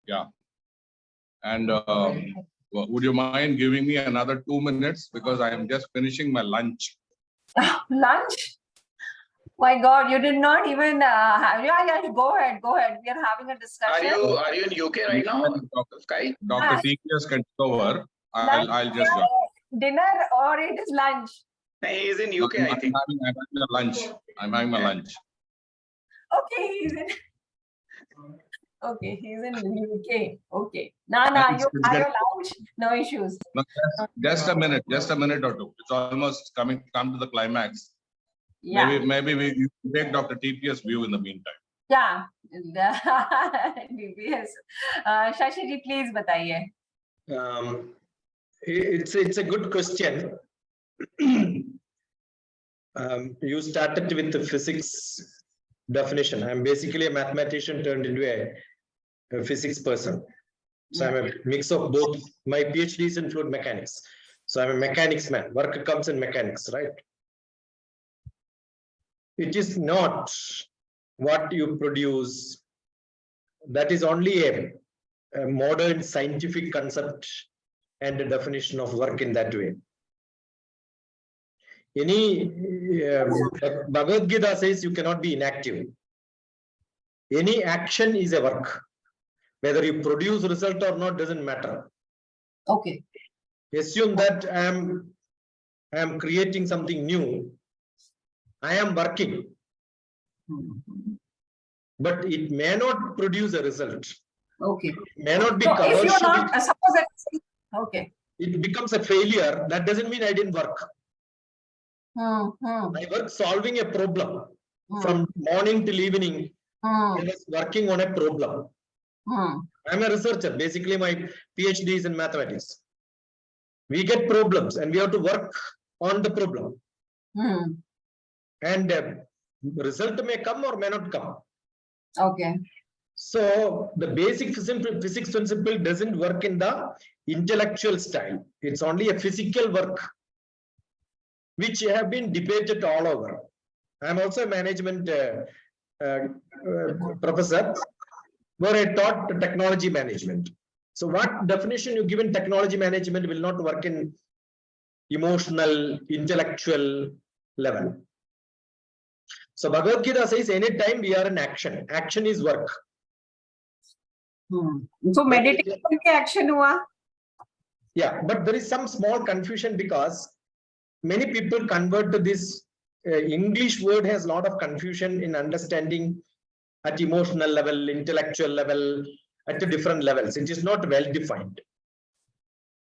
Yeah. And would you mind giving me another 2 minutes because I am just finishing my lunch. Lunch? My God, you did not even have. Yeah, go ahead. We are having a discussion. Are you in UK right now, Sky? Dr. TPS can take over. I'll just join. Dinner or it is lunch? He is in UK, I think. I'm having a lunch. I'm having my lunch. Okay, he's in. Okay, he's in UK. Okay. Nah, you have your lunch. No issues. No, just a minute or two. It's almost come to the climax. Yeah. Maybe we take Dr. TPS view in the meantime. Yeah. DPS. Shashi ji, please bataiye. It's a good question. You started with the physics definition. I'm basically a mathematician turned into a physics person. So I'm a mix of both. My PhD is in fluid mechanics. So I'm a mechanics man. Work comes in mechanics, right? It is not what you produce. That is only a modern scientific concept and a definition of work in that way. Bhagavad Gita says you cannot be inactive. Any action is a work. Whether you produce result or not doesn't matter. Okay. Assume that I am creating something new. I am working. But it may not produce a result. Okay. It may not be commercially. If you're not, suppose that, okay. It becomes a failure. That doesn't mean I didn't work. I work solving a problem. From morning till evening. I was working on a problem. I'm a researcher. Basically, my PhD is in mathematics. We get problems and we have to work on the problem. And result may come or may not come. Okay. So the basic physics principle doesn't work in the intellectual style. It's only a physical work, which have been debated all over. I'm also a management professor, where I taught technology management. So what definition you give in technology management will not work in emotional, intellectual level. So Bhagavad Gita says anytime we are in action. Action is work. So meditation action hua? Yeah, but there is some small confusion because many people convert to this English word has a lot of confusion in understanding at emotional level, intellectual level, at the different levels. It is not well defined.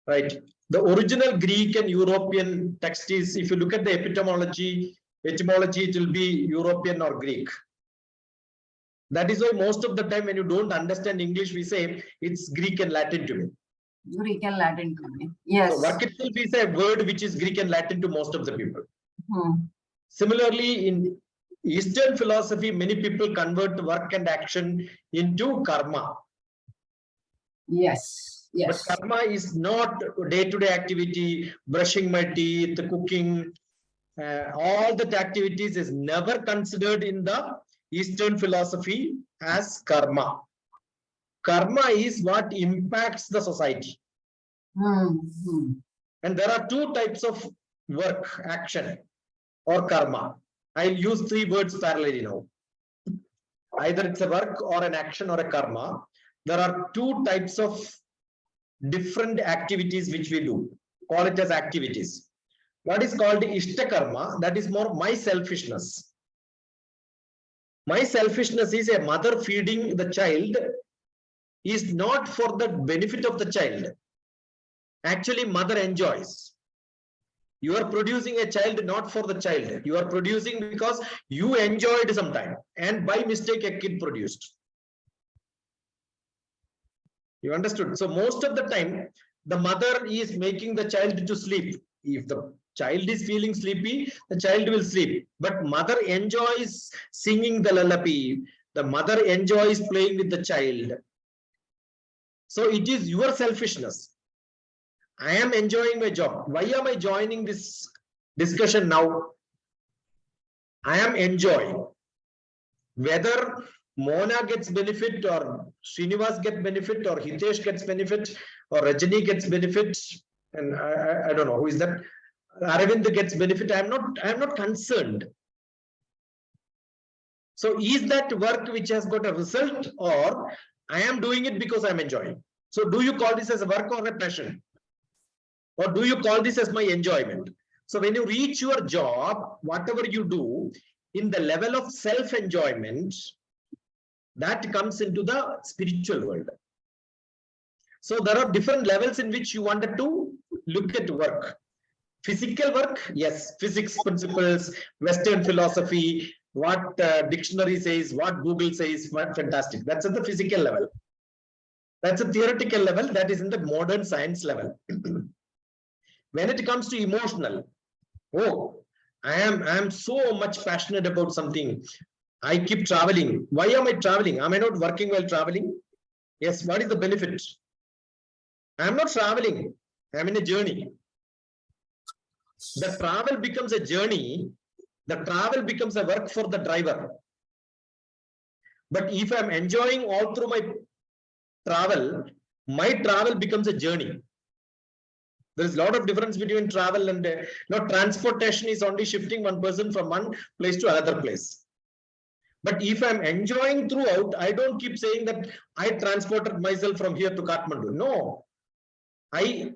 Right? The original Greek and European text is, if you look at the etymology, it will be European or Greek. That is why most of the time when you don't understand English, we say it's Greek and Latin to me. Greek and Latin to me. Yes. So work itself is a word which is Greek and Latin to most of the people. Similarly, in Eastern philosophy, many people convert work and action into karma. Yes. Yes. But karma is not day-to-day activity, brushing my teeth, cooking. All that activities is never considered in the Eastern philosophy as karma. Karma is what impacts the society. And there are two types of work, action or karma. I'll use three words parallelly now. Either it's a work or an action or a karma. There are two types of different activities which we do. Call it as activities. What is called ishta karma, that is more my selfishness. My selfishness is a mother feeding the child is not for the benefit of the child. Actually, mother enjoys. You are producing a child not for the child. You are producing because you enjoyed some time and by mistake a kid produced. You understood? So most of the time, the mother is making the child to sleep. If the child is feeling sleepy, the child will sleep. But mother enjoys singing the lullaby. The mother enjoys playing with the child. So it is your selfishness. I am enjoying my job. Why am I joining this discussion now? I am enjoying. Whether Mona gets benefit, or Srinivas gets benefit, or Hitesh gets benefit, or Rajani gets benefit, and I don't know who is that. Aravind gets benefit. I'm not concerned. So is that work which has got a result, or I am doing it because I'm enjoying? So do you call this as a work or a passion? Or do you call this as my enjoyment? So when you reach your job, whatever you do in the level of self-enjoyment, that comes into the spiritual world. So there are different levels in which you wanted to look at work. Physical work, yes, physics principles, Western philosophy, what dictionary says, what Google says, fantastic. That's at the physical level. That's a theoretical level, that is in the modern science level. When it comes to emotional, oh, I am so much passionate about something. I keep traveling. Why am I traveling? Am I not working while traveling? Yes, what is the benefit? I am not traveling. I am in a journey. The travel becomes a journey. The travel becomes a work for the driver. But if I'm enjoying all through my travel becomes a journey. There is a lot of difference between travel and transportation is only shifting one person from one place to another place. But if I'm enjoying throughout, I don't keep saying that I transported myself from here to Kathmandu. No, I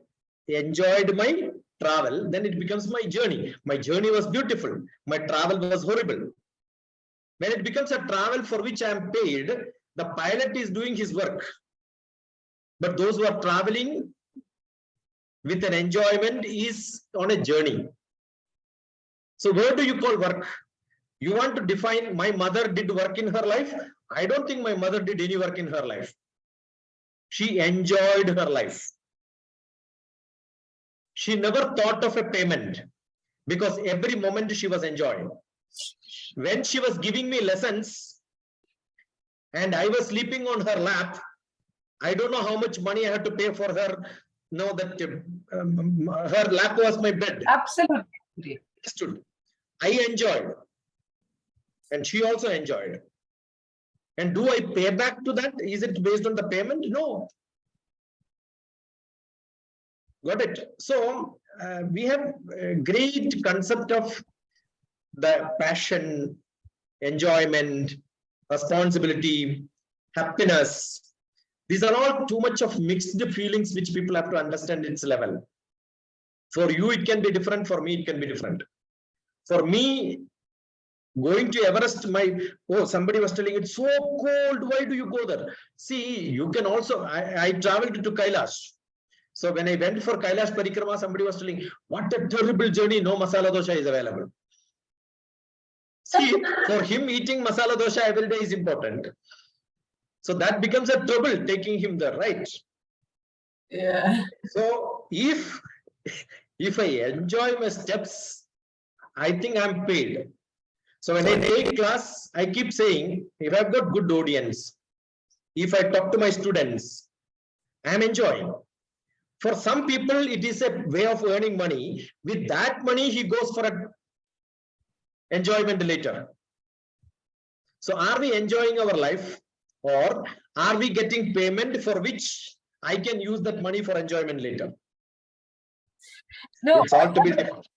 enjoyed my travel, then it becomes my journey. My journey was beautiful. My travel was horrible. When it becomes a travel for which I am paid, the pilot is doing his work. But those who are traveling with an enjoyment is on a journey. So where do you call work? You want to define my mother did work in her life? I don't think my mother did any work in her life. She enjoyed her life. She never thought of a payment because every moment she was enjoying. When she was giving me lessons and I was sleeping on her lap, I don't know how much money I had to pay for her. No, that her lap was my bed. Absolutely. I enjoyed. And she also enjoyed. And do I pay back to that? Is it based on the payment? No. Got it? So we have a great concept of the passion, enjoyment, responsibility, happiness. These are all too much of mixed feelings which people have to understand its level. For you, it can be different. For me, it can be different. For me, going to Everest, somebody was telling it's so cold. Why do you go there? See, you can also, I traveled to Kailash. So when I went for Kailash Parikrama, somebody was telling, what a terrible journey, no masala dosha is available. See, for him, eating masala dosha every day is important. So that becomes a trouble taking him there, right? Yeah. So if I enjoy my steps, I think I'm paid. So when I take class, I keep saying, if I've got good audience, if I talk to my students, I'm enjoying. For some people, it is a way of earning money. With that money, he goes for an enjoyment later. So are we enjoying our life, or are we getting payment for which I can use that money for enjoyment later? No, it's all to be different.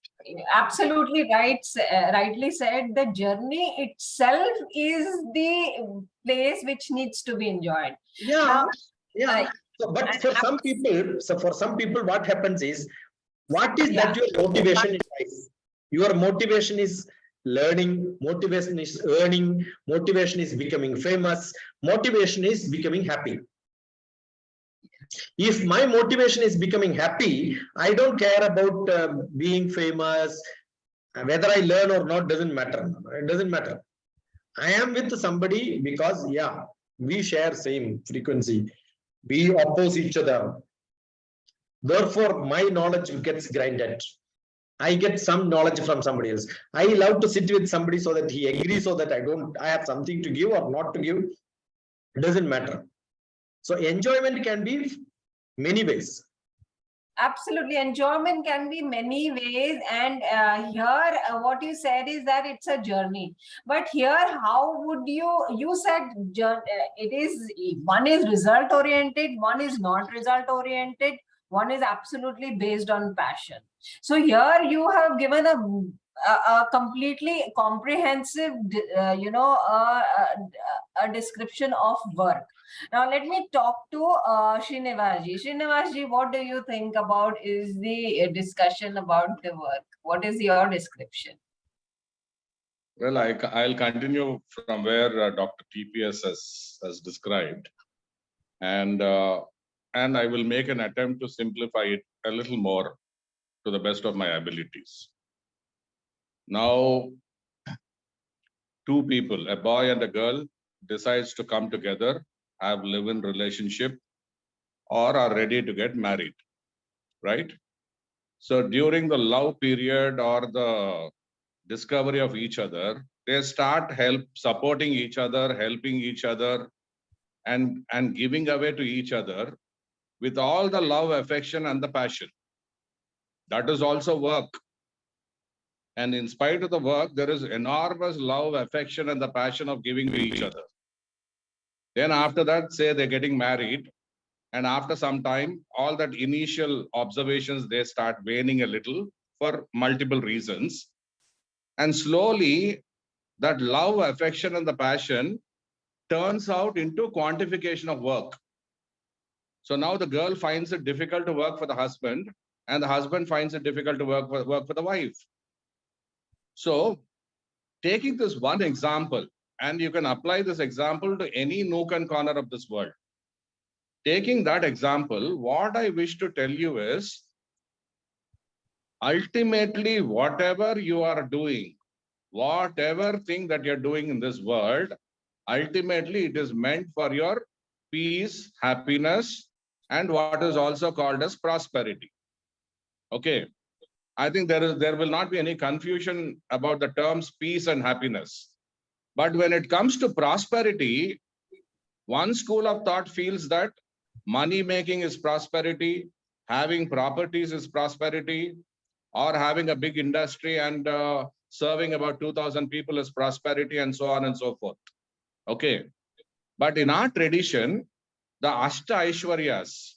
Absolutely right. Rightly said. The journey itself is the place which needs to be enjoyed. Yeah, yeah. So, but for some people, what happens is, what is that your motivation in life? Your motivation is learning, motivation is earning, motivation is becoming famous, motivation is becoming happy. If my motivation is becoming happy, I don't care about being famous. Whether I learn or not doesn't matter. It doesn't matter. I am with somebody because, we share same frequency. We oppose each other. Therefore, my knowledge gets grinded. I get some knowledge from somebody else. I love to sit with somebody so that he agrees, so that I have something to give or not to give. It doesn't matter. So enjoyment can be many ways. Absolutely. Enjoyment can be many ways. And here, what you said is that it's a journey. But here, how would you said it is, one is result oriented, one is not result oriented, one is absolutely based on passion. So here you have given a completely comprehensive, a description of work. Now let me talk to Srinivasji. Srinivasji, what do you think about is the discussion about the work? What is your description? Well, I'll continue from where Dr. TPS has described, and I will make an attempt to simplify it a little more to the best of my abilities. Now, two people, a boy and a girl, decides to come together, have live-in relationship, or are ready to get married, right? So during the love period or the discovery of each other, they start supporting each other, helping each other, and giving away to each other with all the love, affection, and the passion. That is also work. And in spite of the work, there is enormous love, affection, and the passion of giving to each other. Then after that, say they're getting married, and after some time, all that initial observations, they start waning a little for multiple reasons. And slowly, that love, affection, and the passion turns out into quantification of work. So now the girl finds it difficult to work for the husband, and the husband finds it difficult to work for the wife. So taking this one example, and you can apply this example to any nook and corner of this world. Taking that example, what I wish to tell you is, ultimately, whatever you are doing, whatever thing that you're doing in this world, ultimately it is meant for your peace, happiness, and what is also called as prosperity. Okay. I think there will not be any confusion about the terms peace and happiness. But when it comes to prosperity, one school of thought feels that money making is prosperity, having properties is prosperity, or having a big industry and serving about 2,000 people is prosperity, and so on and so forth. Okay. But in our tradition, the Ashta Aishwaryas,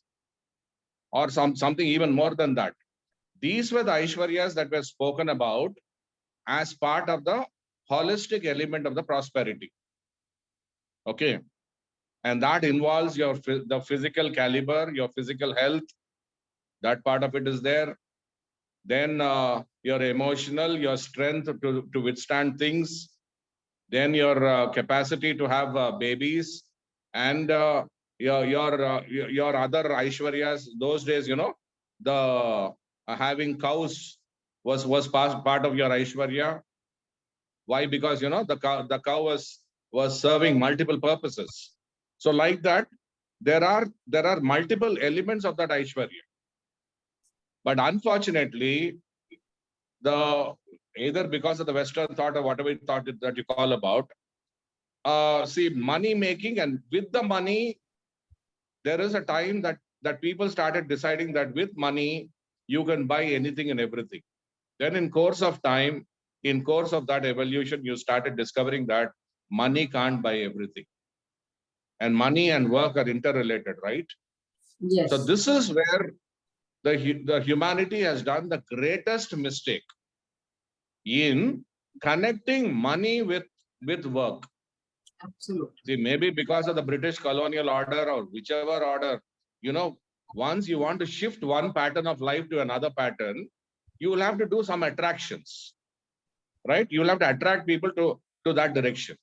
or something even more than that, these were the Aishwaryas that were spoken about as part of the holistic element of the prosperity. Okay. And that involves the physical caliber, your physical health. That part of it is there. Then your emotional, your strength to withstand things. Then your capacity to have babies, and your other Aishwaryas. Those days, the having cows was part of your Aishwarya. Why? Because the cow was serving multiple purposes. So like that, there are multiple elements of that Aishwarya. But unfortunately, either because of the Western thought or whatever thought that you call about, see, money making, and with the money, there is a time that people started deciding that with money, you can buy anything and everything. Then in course of time, in course of that evolution, you started discovering that money can't buy everything. And money and work are interrelated, right? Yes. So this is where the humanity has done the greatest mistake in connecting money with work. Absolutely. See, maybe because of the British colonial order or whichever order, once you want to shift one pattern of life to another pattern, you will have to do some attractions, right? You will have to attract people to that direction.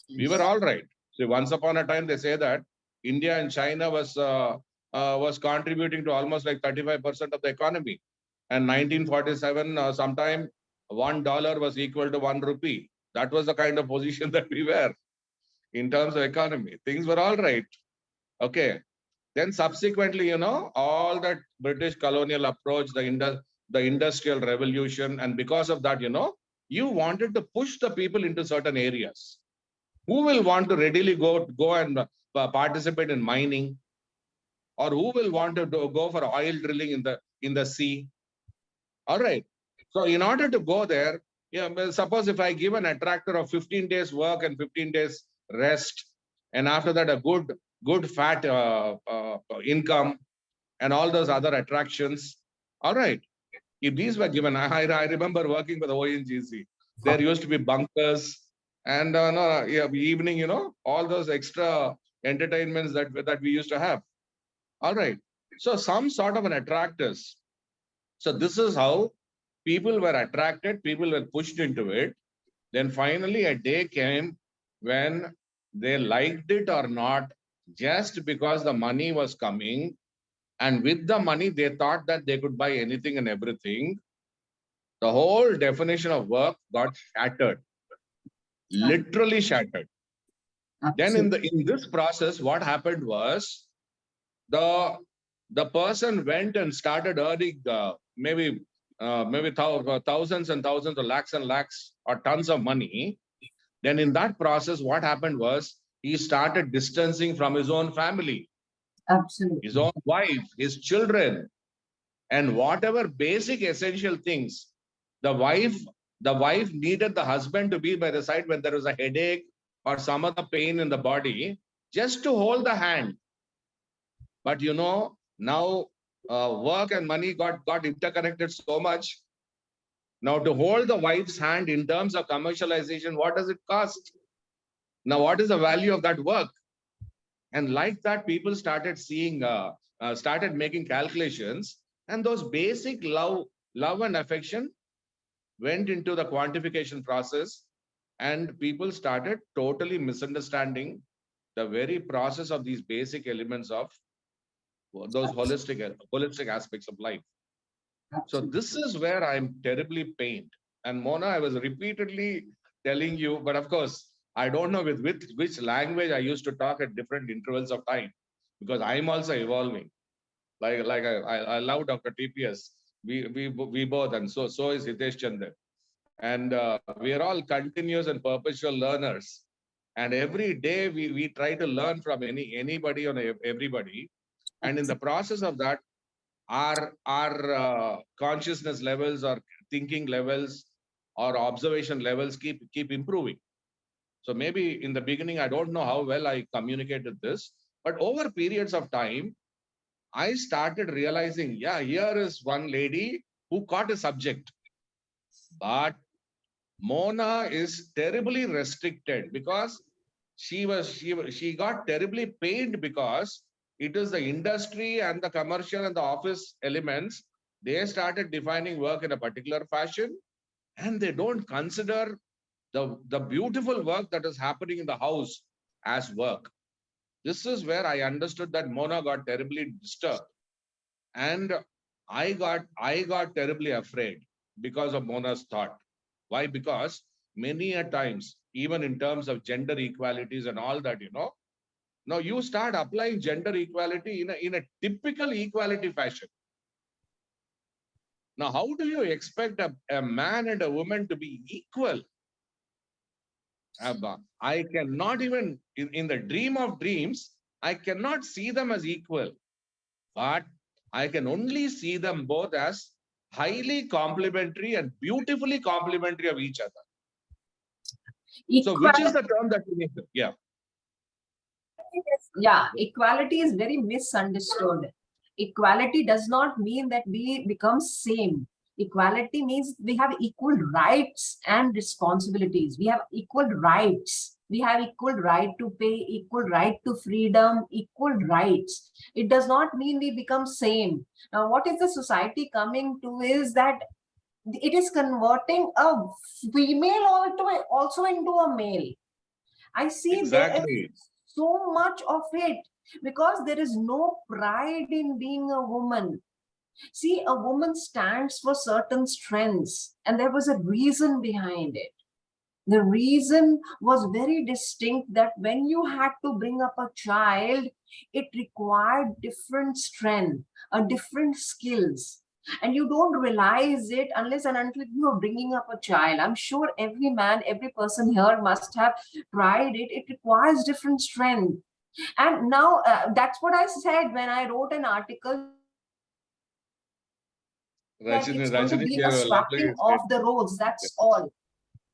Yes. We were all right. See, once upon a time, they say that India and China was contributing to almost like 35% of the economy. And 1947, sometime $1 was equal to 1 rupee. That was the kind of position that we were in terms of economy. Things were all right. Okay. Then subsequently, all that British colonial approach, the industrial revolution, and because of that, you wanted to push the people into certain areas. Who will want to readily go and participate in mining or who will want to go for oil drilling in the sea? All right. So in order to go there, yeah, well, suppose if I give an attractor of 15 days work and 15 days rest, and after that a good fat income and all those other attractions. All right. If these were given, I remember working with the ONGC. There used to be bunkers and no, yeah, evening, you know, all those extra entertainments that we used to have. All right. So some sort of an attractors. So this is how people were attracted, people were pushed into it. Then finally a day came when they liked it or not, just because the money was coming. And with the money, they thought that they could buy anything and everything. The whole definition of work got shattered, literally shattered. Then in this process, what happened was the person went and started earning maybe thousands and thousands or lakhs and lakhs or tons of money. Then in that process, what happened was he started distancing from his own family, Absolutely. his own wife, his children, and whatever basic essential things. The wife needed the husband to be by the side when there was a headache or some other pain in the body, just to hold the hand. But you know, now work and money got interconnected so much. Now to hold the wife's hand in terms of commercialization, what does it cost? Now, what is the value of that work? And like that, people started seeing, started making calculations, and those basic love and affection went into the quantification process, and people started totally misunderstanding the very process of these basic elements of those holistic aspects of life. So this is where I'm terribly pained. And Mona, I was repeatedly telling you, but of course, I don't know with which language I used to talk at different intervals of time, because I'm also evolving. Like I love Dr. TPS. We both, and so is Hitesh Chandra. And we are all continuous and perpetual learners. And every day we try to learn from anybody or everybody. And in the process of that, our consciousness levels or thinking levels or observation levels keep improving. So maybe in the beginning, I don't know how well I communicated this, but over periods of time, I started realizing, yeah, here is one lady who caught a subject, but Mona is terribly restricted because she got terribly pained because it is the industry and the commercial and the office elements. They started defining work in a particular fashion, and they don't consider the beautiful work that is happening in the house as work. This is where I understood that Mona got terribly disturbed, and I got terribly afraid because of Mona's thought. Why? Because many a times, even in terms of gender equalities and all that, you know, now you start applying gender equality in a typical equality fashion. Now, how do you expect a man and a woman to be equal? I cannot even, in the dream of dreams, I cannot see them as equal, but I can only see them both as highly complementary and beautifully complementary of each other. So which is the term that we need to, yeah. Yeah, equality is very misunderstood. Equality does not mean that we become same. Equality means we have equal rights and responsibilities. We have equal rights. We have equal right to pay, equal right to freedom, equal rights. It does not mean we become same. Now, what is the society coming to is that it is converting a female also into a male. I see Exactly. there is so much of it because there is no pride in being a woman. See, a woman stands for certain strengths, and there was a reason behind it. The reason was very distinct that when you had to bring up a child, it required different strength, different skills. And you don't realize it unless and until you are bringing up a child. I'm sure every man, every person here must have tried it. It requires different strength. And now that's what I said when I wrote an article, that Rajini, it's going to Rajini be gave a a lovely swapping of statement. the roles. That's Yes. all.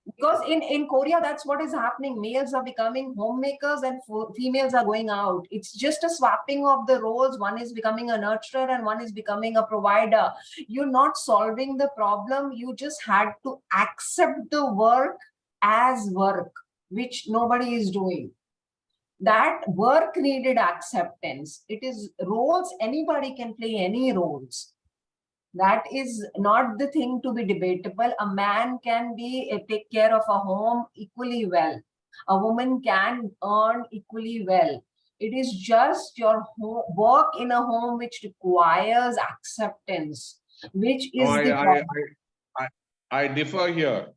Because in Korea, that's what is happening. Males are becoming homemakers and females are going out. It's just a swapping of the roles. One is becoming a nurturer and one is becoming a provider. You're not solving the problem. You just had to accept the work as work, which nobody is doing. That work needed acceptance. It is roles, anybody can play any roles. That is not the thing to be debatable. A man can be take care of a home equally well. A woman can earn equally well. It is just your work in a home which requires acceptance, which No, is the problem. I differ here.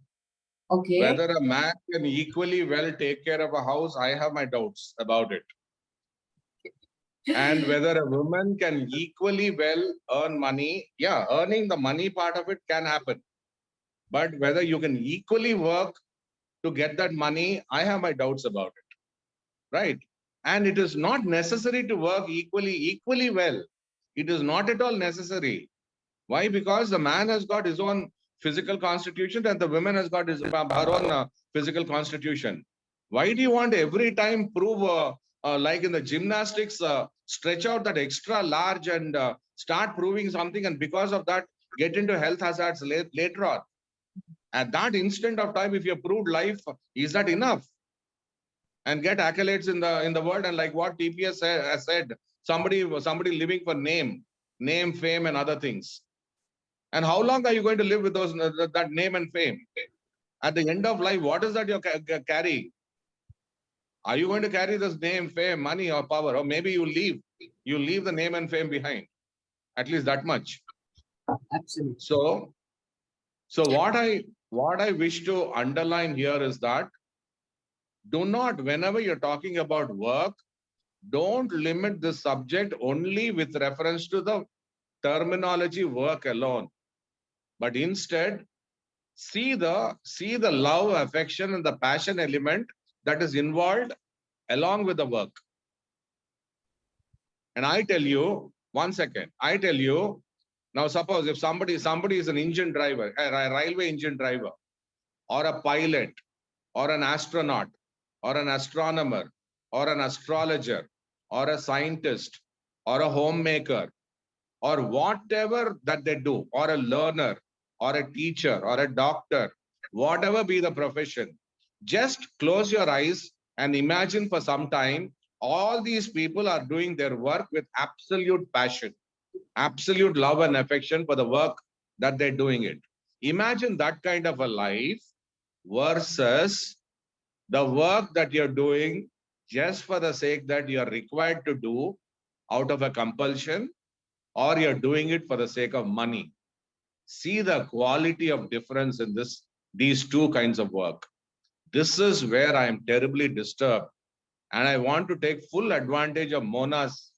Okay. Whether a man can equally well take care of a house, I have my doubts about it. And whether a woman can equally well earn money, yeah, earning the money part of it can happen. But whether you can equally work to get that money, I have my doubts about it. Right? And it is not necessary to work equally well. It is not at all necessary. Why? Because the man has got his own physical constitution and the woman has got her own physical constitution. Why do you want every time prove, like in the gymnastics, stretch out that extra large and start proving something, and because of that, get into health hazards later on? At that instant of time, if you proved life, is that enough? And get accolades in the world, and like what TPS has said, somebody living for name, fame, and other things. And how long are you going to live with those that name and fame? At the end of life, what is that you carry? Are you going to carry this name, fame, money, or power? Or maybe you leave the name and fame behind. At least that much. Absolutely. So what I wish to underline here is that do not, whenever you're talking about work, don't limit the subject only with reference to the terminology work alone, but instead see the love, affection, and the passion element that is involved along with the work. And I tell you, now suppose if somebody is an engine driver, a railway engine driver, or a pilot, or an astronaut, or an astronomer, or an astrologer, or a scientist, or a homemaker, or whatever that they do, or a learner, or a teacher, or a doctor, whatever be the profession, just close your eyes and imagine for some time all these people are doing their work with absolute passion, absolute love and affection for the work that they're doing it. Imagine that kind of a life versus the work that you're doing just for the sake that you're required to do out of a compulsion, or you're doing it for the sake of money. See the quality of difference in these two kinds of work. This is where I am terribly disturbed. And I want to take full advantage of Mona's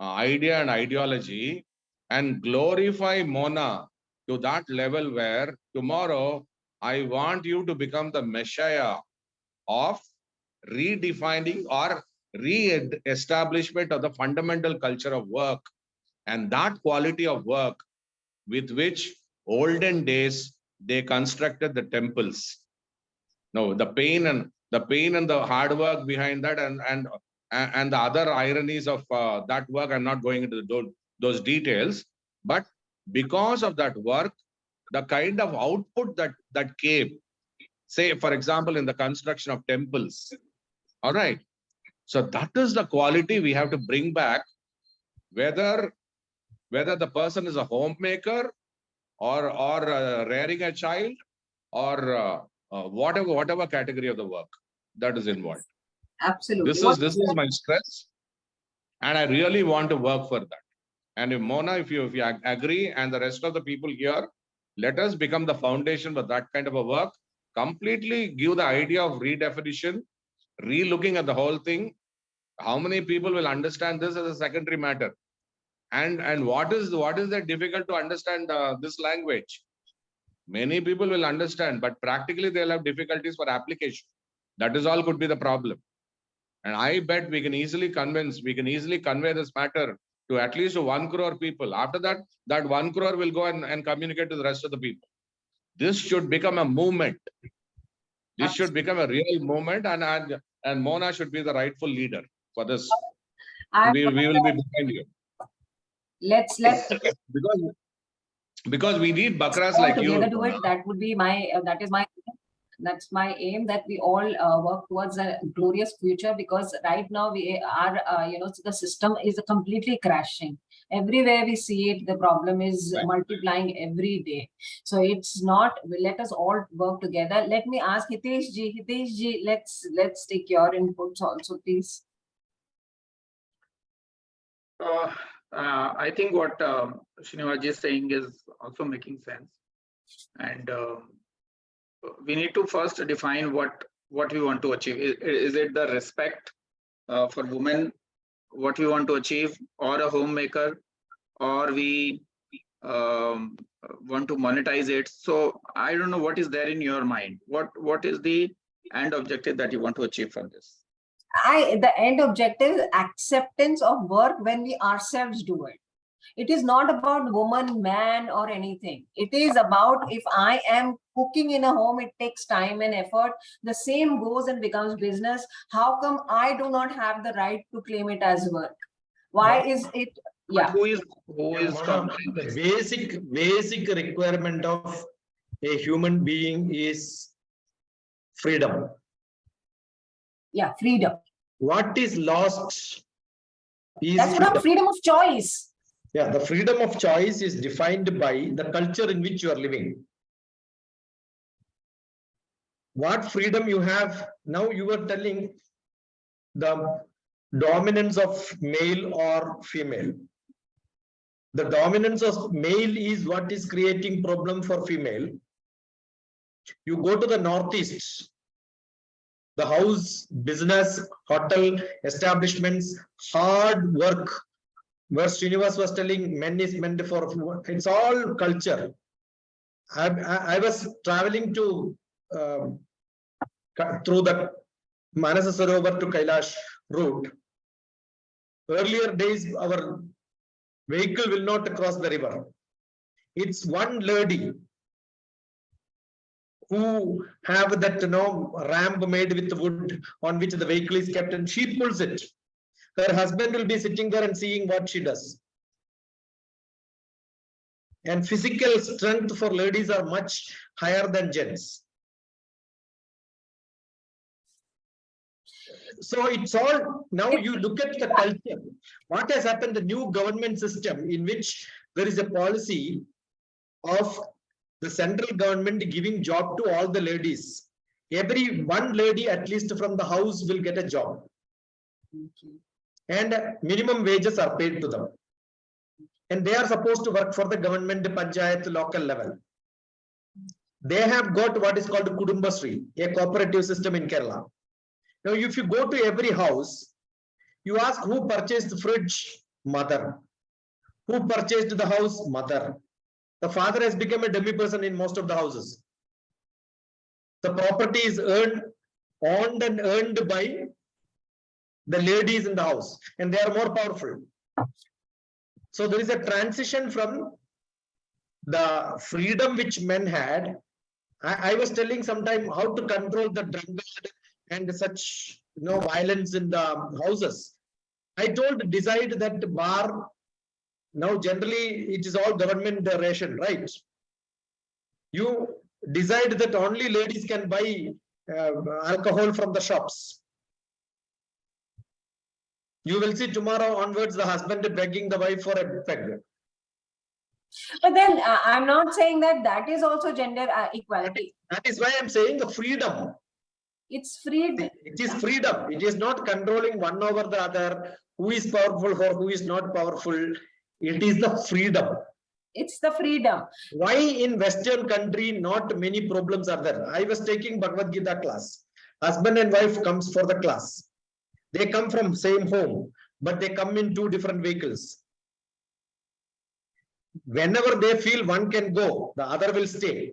idea and ideology and glorify Mona to that level where tomorrow I want you to become the messiah of redefining or re-establishment of the fundamental culture of work, and that quality of work with which olden days they constructed the temples. No, the pain and the hard work behind that, and the other ironies of that work, I'm not going into those details. But because of that work, the kind of output that came, say for example in the construction of temples, all right. So that is the quality we have to bring back, whether the person is a homemaker or rearing a child, or whatever category of the work that is involved. Absolutely. This is my stress, and I really want to work for that. And if Mona, if you agree, and the rest of the people here, let us become the foundation for that kind of a work. Completely give the idea of redefinition, re-looking at the whole thing. How many people will understand this as a secondary matter? And what is that difficult to understand this language? Many people will understand, but practically they'll have difficulties for application. That is all could be the problem. And I bet we can easily convey this matter to at least 1 crore people. After that, that 1 crore will go and communicate to the rest of the people. This should become a movement. This should become a real movement, and Mona should be the rightful leader for this. We will be behind you. Let's because we need bakras all like you. together do it. That would be my that's my aim, that we all work towards a glorious future, because right now we are the system is completely crashing. Everywhere we see it, the problem is Right. multiplying every day. So it's not, let us all work together. Let me ask Hitesh ji, let's take your inputs also, please. I think what Srinivas is saying is also making sense, and we need to first define what we want to achieve. Is it the respect for women, what we want to achieve, or a homemaker, or we want to monetize it? So I don't know what is there in your mind. What is the end objective that you want to achieve from this? The end objective is acceptance of work when we ourselves do it. It is not about woman, man, or anything. It is about, if I am cooking in a home, it takes time and effort. The same goes and becomes business. How come I do not have the right to claim it as work? Why is it? Yeah. Who is the basic requirement of a human being is freedom. Yeah, freedom. What is lost is That's not freedom of choice. Yeah, the freedom of choice is defined by the culture in which you are living. What freedom you have now? You are telling the dominance of male or female. The dominance of male is what is creating problem for female. You go to the Northeast, the house, business, hotel, establishments, hard work, where Srinivas was telling men is meant for, it's all culture. I was traveling to through the Manasa Sarovar to Kailash route. Earlier days, our vehicle will not cross the river. It's one lady who have that ramp made with wood on which the vehicle is kept, and she pulls it. Her husband will be sitting there and seeing what she does. And physical strength for ladies are much higher than gents. So it's all, now you look at the culture. What has happened, the new government system in which there is a policy of the central government giving job to all the ladies. Every one lady, at least from the house, will get a job. And minimum wages are paid to them. And they are supposed to work for the government, panchayat, local level. They have got what is called Kudumbasri, a cooperative system in Kerala. Now, if you go to every house, you ask who purchased the fridge? Mother. Who purchased the house? Mother. The father has become a demi person in most of the houses. The property is owned and earned by the ladies in the house, and they are more powerful. So there is a transition from the freedom which men had. I was telling sometime how to control the drunkard and such violence in the houses. I told, decide that bar. Now generally it is all government ration, right? You decide that only ladies can buy alcohol from the shops. You will see tomorrow onwards the husband begging the wife for a peg. But then I'm not saying that is also gender equality. That is why I'm saying the freedom. It's freedom. It is freedom. It is not controlling one over the other, who is powerful or who is not powerful. It is the freedom. It's the freedom. Why in Western country not many problems are there? I was taking Bhagavad Gita class. Husband and wife comes for the class. They come from same home, but they come in two different vehicles. Whenever they feel one can go, the other will stay.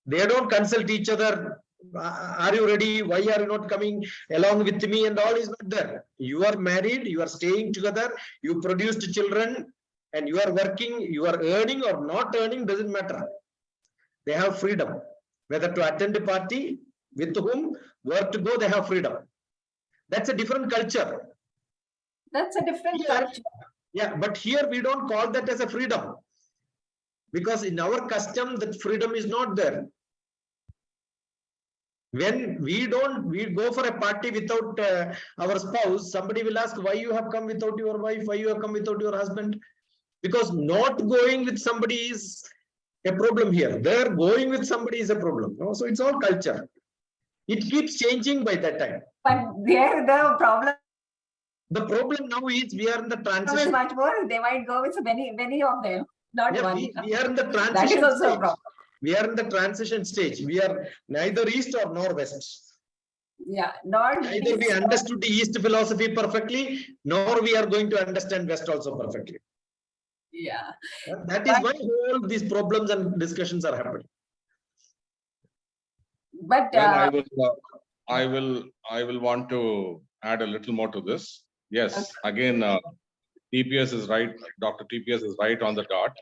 They don't consult each other Are you ready? Why are you not coming along with me? And all is not there. You are married, you are staying together, you produced children, and you are working, you are earning or not earning, doesn't matter. They have freedom. Whether to attend a party, with whom, where to go, they have freedom. That's a different culture. That's a different culture. Yeah, but here we don't call that as a freedom. Because in our custom, that freedom is not there. When we go for a party without our spouse, somebody will ask, why you have come without your wife, why you have come without your husband? Because not going with somebody is a problem here. There, going with somebody is a problem. No? So it's all culture. It keeps changing by that time. But there, the problem The problem now is we are in the is transition. much more. They might go with many of them, not Yeah, one. we are in the That is transition also a stage. problem. We are in the transition stage. We are neither east or nor west. Yeah, not Neither we understood the East philosophy perfectly, nor we are going to understand West also perfectly. yeah. That is why all these problems and discussions are happening. But Well, I will want to add a little more to this. Yes, again, TPS is right. Dr. TPS is right on the dot,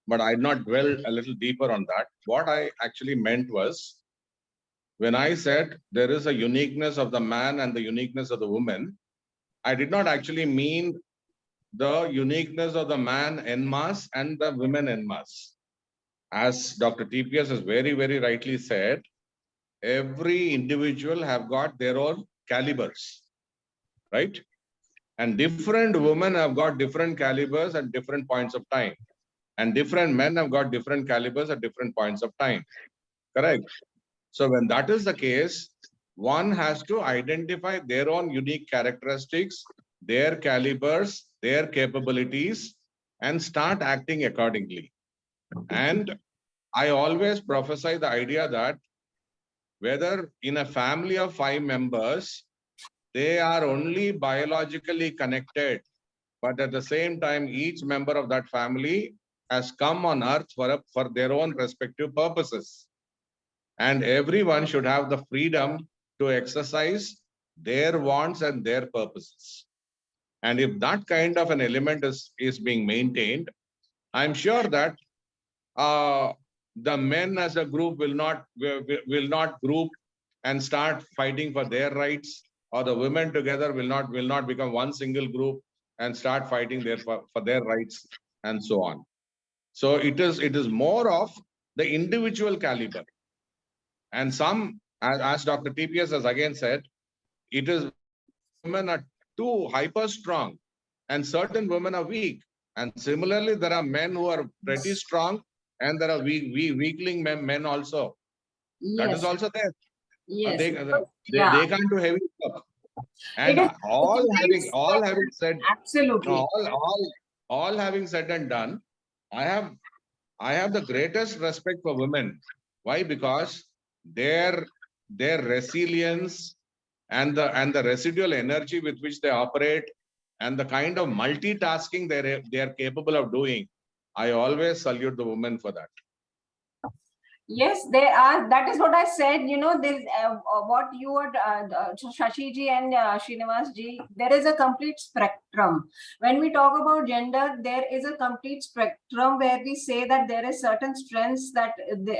but I'd not dwell a little deeper on that. What I actually meant was, when I said there is a uniqueness of the man and the uniqueness of the woman, I did not actually mean the uniqueness of the man en masse and the women en masse. As Dr. TPS has very, very rightly said, every individual have got their own calibers, right? And different women have got different calibers at different points of time. And different men have got different calibers at different points of time. Correct? So when that is the case, one has to identify their own unique characteristics, their calibers, their capabilities, and start acting accordingly. And I always prophesy the idea that whether in a family of 5 members, they are only biologically connected, but at the same time, each member of that family has come on earth for their own respective purposes. And everyone should have the freedom to exercise their wants and their purposes. And if that kind of an element is being maintained, I'm sure that the men as a group will not group and start fighting for their rights, or the women together will not become one single group and start fighting for their rights, and so on. So it is more of the individual caliber. And some, as Dr. TPS has again said, it is women are too hyper strong and certain women are weak. And similarly, there are men who are pretty strong and there are weakling men also. yes. That is also there. Yes. They can't do heavy stuff. And all having said, absolutely. All having said and done, I have the greatest respect for women. Why? Because their resilience and the residual energy with which they operate and the kind of multitasking they are capable of doing, I always salute the women for that. Yes, they are. That is what I said. You know, this what you were, Shashi ji and Srinivas ji. There is a complete spectrum. When we talk about gender, there is a complete spectrum where we say that there is certain strengths that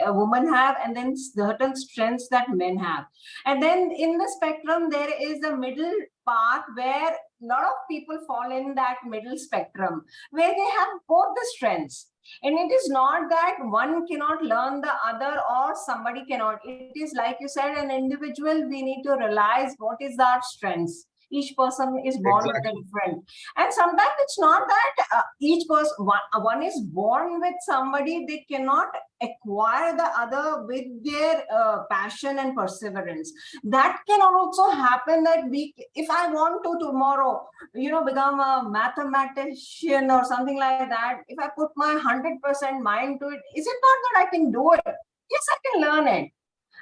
a woman have, and then certain strengths that men have. And then in the spectrum, there is a middle path where a lot of people fall in that middle spectrum, where they have both the strengths. And it is not that one cannot learn the other or somebody cannot. It is like you said, an individual, we need to realize what is our strengths. Each person is born with a different. And sometimes it's not that each person, one is born with somebody, they cannot acquire the other with their passion and perseverance. That can also happen that if I want to tomorrow, become a mathematician or something like that, if I put my 100% mind to it, is it not that I can do it? Yes, I can learn it.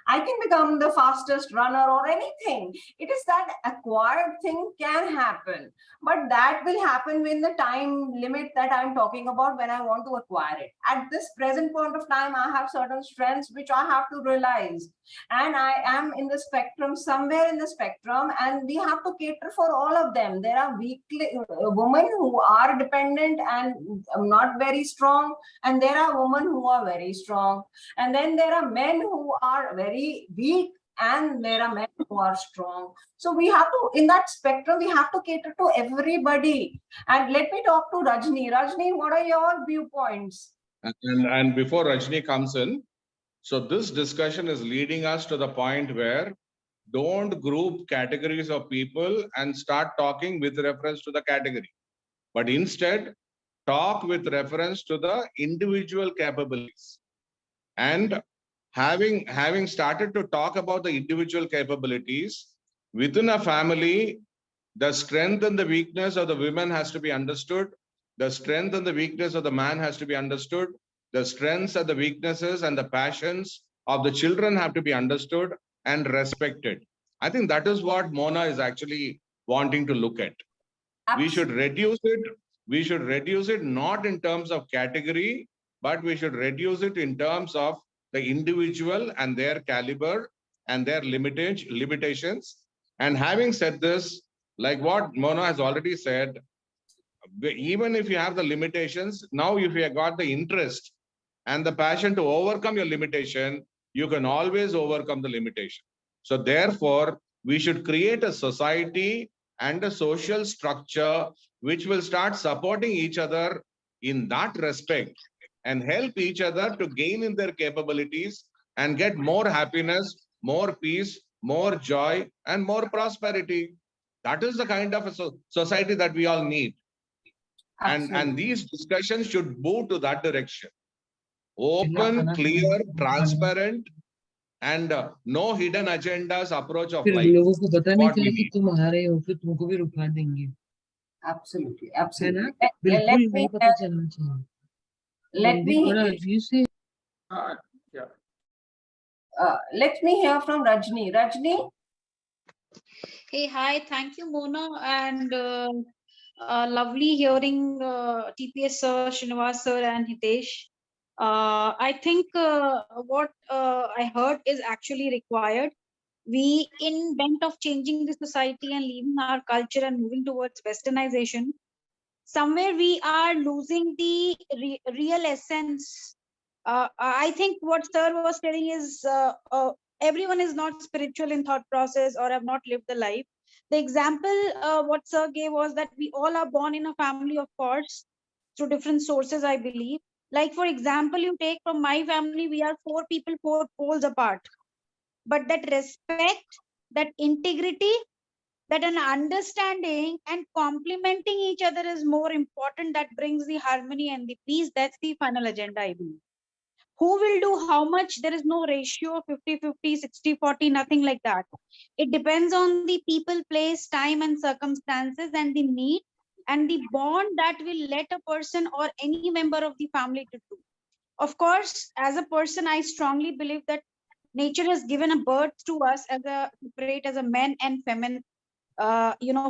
I can become the fastest runner or anything. It is that acquired thing can happen, but that will happen when the time limit that I'm talking about when I want to acquire it. At this present point of time, I have certain strengths which I have to realize, and I am in the spectrum, somewhere in the spectrum, and we have to cater for all of them. There are women who are dependent and not very strong, and there are women who are very strong, and then there are men who are very weak, and there are men who are strong. So we have to, in that spectrum, we have to cater to everybody. And let me talk to Rajni. Rajni, what are your viewpoints? And before Rajni comes in, so this discussion is leading us to the point where don't group categories of people and start talking with reference to the category, but instead talk with reference to the individual capabilities. And having started to talk about the individual capabilities within a family, the strength and the weakness of the women has to be understood. The strength and the weakness of the man has to be understood. The strengths and the weaknesses and the passions of the children have to be understood and respected. I think that is what Mona is actually wanting to look at. We should reduce it. We should reduce it not in terms of category, but we should reduce it in terms of the individual and their caliber and their limitations. And having said this, like what Mona has already said, even if you have the limitations, now if you have got the interest and the passion to overcome your limitation, you can always overcome the limitation. So therefore, we should create a society and a social structure which will start supporting each other in that respect and help each other to gain in their capabilities and get more happiness, more peace, more joy, and more prosperity. That is the kind of a society that we all need. And these discussions should move to that direction. Open, clear, transparent, and no hidden agendas approach of फिर life. लोगों को पता नहीं What we चले कि need. तुम हारे हो फिर तुमको भी रुका देंगे Absolutely, है absolutely. ना बिल्कुल नहीं पता चलना चाहिए Let me Yeah. let me hear from Rajni. Rajni. Hey, hi. Thank you, Mona, and lovely hearing TPS sir, Srinivas sir, and Hitesh. I think what I heard is actually required. We, in bent of changing the society and leaving our culture and moving towards westernization, somewhere we are losing the real essence. I think what sir was telling is everyone is not spiritual in thought process or have not lived the life. The example what sir gave was that we all are born in a family, of course, through different sources, I believe. Like, for example, you take from my family, we are 4 people, 4 poles apart. But that respect, that integrity, that an understanding and complementing each other is more important. That brings the harmony and the peace. That's the final agenda, I believe. Who will do how much? There is no ratio 50-50, 60-40, nothing like that. It depends on the people, place, time, and circumstances, and the need and the bond that will let a person or any member of the family to do. Of course, as a person, I strongly believe that nature has given a birth to us as a separate as a man and feminine,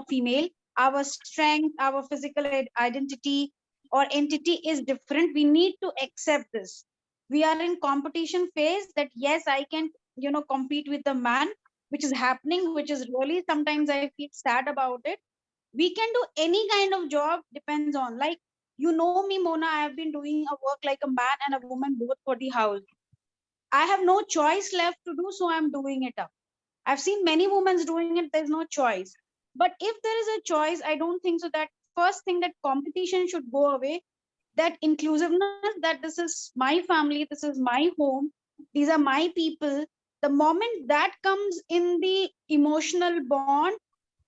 female. Our strength, our physical identity or entity is different. We need to accept this. We are in competition phase that yes, I can, compete with the man, which is happening, which is really sometimes I feel sad about it. We can do any kind of job, depends on, like, me, Mona, I have been doing a work like a man and a woman both for the house. I have no choice left to do, so I'm doing it up. I've seen many women doing it, there's no choice. But if there is a choice, I don't think so that first thing that competition should go away, that inclusiveness, that this is my family, this is my home, these are my people. The moment that comes in the emotional bond,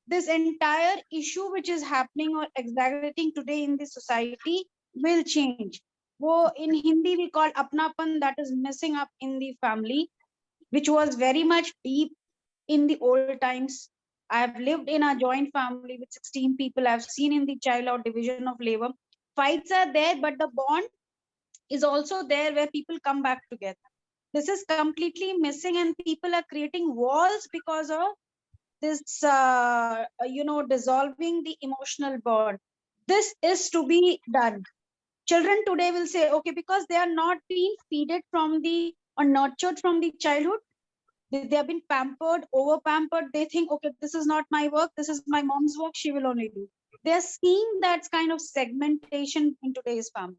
this entire issue which is happening or exaggerating today in the society will change. Wo in Hindi we call apnapan, that is missing up in the family, which was very much deep in the old times. I have lived in a joint family with 16 people. I've seen in the child or division of labor, fights are there, but the bond is also there where people come back together. This is completely missing, and people are creating walls because of this, dissolving the emotional bond. This is to be done. Children today will say, okay, because they are not being feeded from the or nurtured from the childhood, they have been pampered, over pampered. They think, okay, this is not my work, this is my mom's work, she will only do. They're seeing that kind of segmentation in today's family.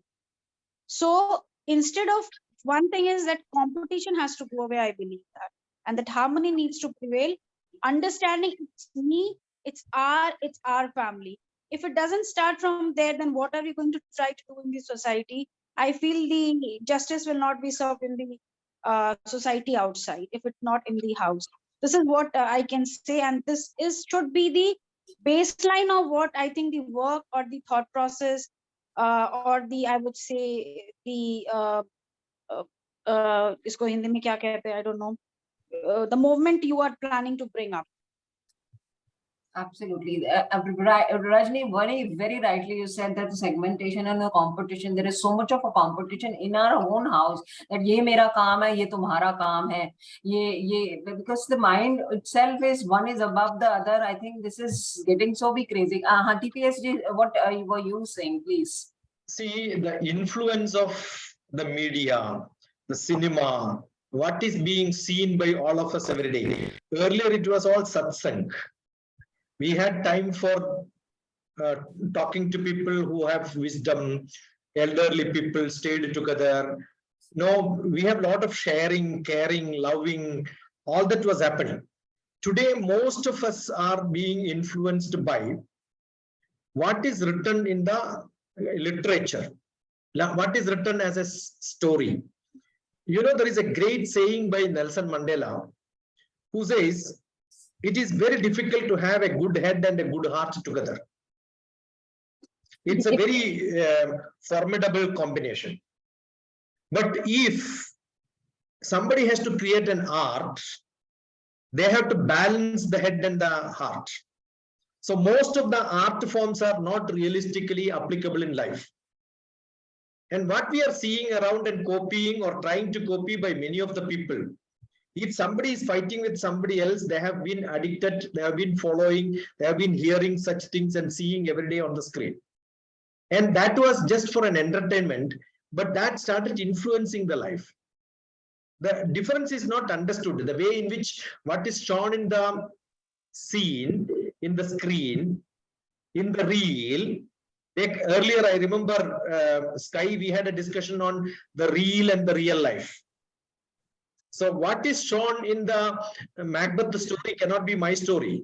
So instead of, one thing is that competition has to go away, I believe that, and that harmony needs to prevail. Understanding it's me, it's our family. If it doesn't start from there, then what are we going to try to do in the society? I feel the justice will not be served in the society outside if it's not in the house. This is what I can say, and this is should be the baseline of what I think the work or the thought process, or the, I would say, the isko Hindi mein kya kehte hain, I don't know, the movement you are planning to bring up. Absolutely. Rajni, very rightly you said that the segmentation and the competition, there is so much of a competition in our own house that ye mera kaam hai, ye tumhara kaam hai, because the mind itself is, one is above the other. I think this is getting so be crazy. TPSG, what were you saying, please? See, the influence of the media, the cinema, what is being seen by all of us every day. Earlier, it was all satsang. We had time for talking to people who have wisdom, elderly people stayed together. No, we have a lot of sharing, caring, loving, all that was happening. Today, most of us are being influenced by what is written in the literature, what is written as a story. You know, there is a great saying by Nelson Mandela, who says, it is very difficult to have a good head and a good heart together. It's a very formidable combination. But if somebody has to create an art, they have to balance the head and the heart. So most of the art forms are not realistically applicable in life. And what we are seeing around and copying or trying to copy by many of the people, if somebody is fighting with somebody else, they have been addicted, they have been following, they have been hearing such things and seeing every day on the screen. And that was just for an entertainment, but that started influencing the life. The difference is not understood. The way in which what is shown in the scene, in the screen, in the reel. Like earlier, I remember Sky, we had a discussion on the real and the real life. So what is shown in the Macbeth story cannot be my story.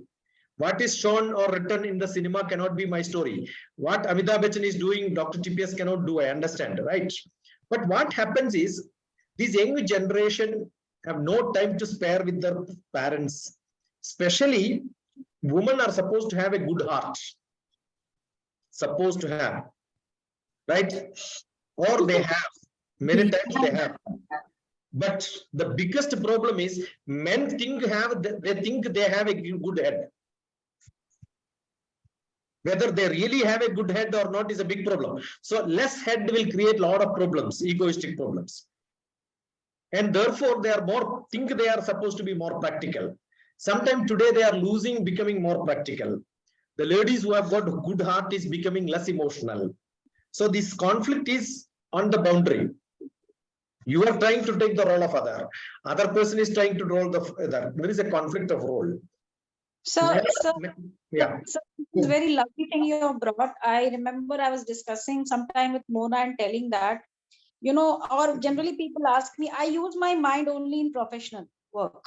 What is shown or written in the cinema cannot be my story. What Amitabh Bachchan is doing, Dr. TPS cannot do, I understand, right? But what happens is, this young generation have no time to spare with their parents. Especially, women are supposed to have a good heart. Supposed to have, right? Or they have, many times they have. But the biggest problem is men think they think they have a good head. Whether they really have a good head or not is a big problem. So less head will create a lot of problems, egoistic problems. And therefore they are more, think they are supposed to be more practical. Sometimes today they are losing, becoming more practical. The ladies who have got a good heart is becoming less emotional. So this conflict is on the boundary. You are trying to take the role of other person is trying to roll the other. There is a conflict of role. So yeah. So it's very lovely thing you have brought. I remember I was discussing sometime with Mona and telling that, you know, or generally people ask me, I use my mind only in professional work.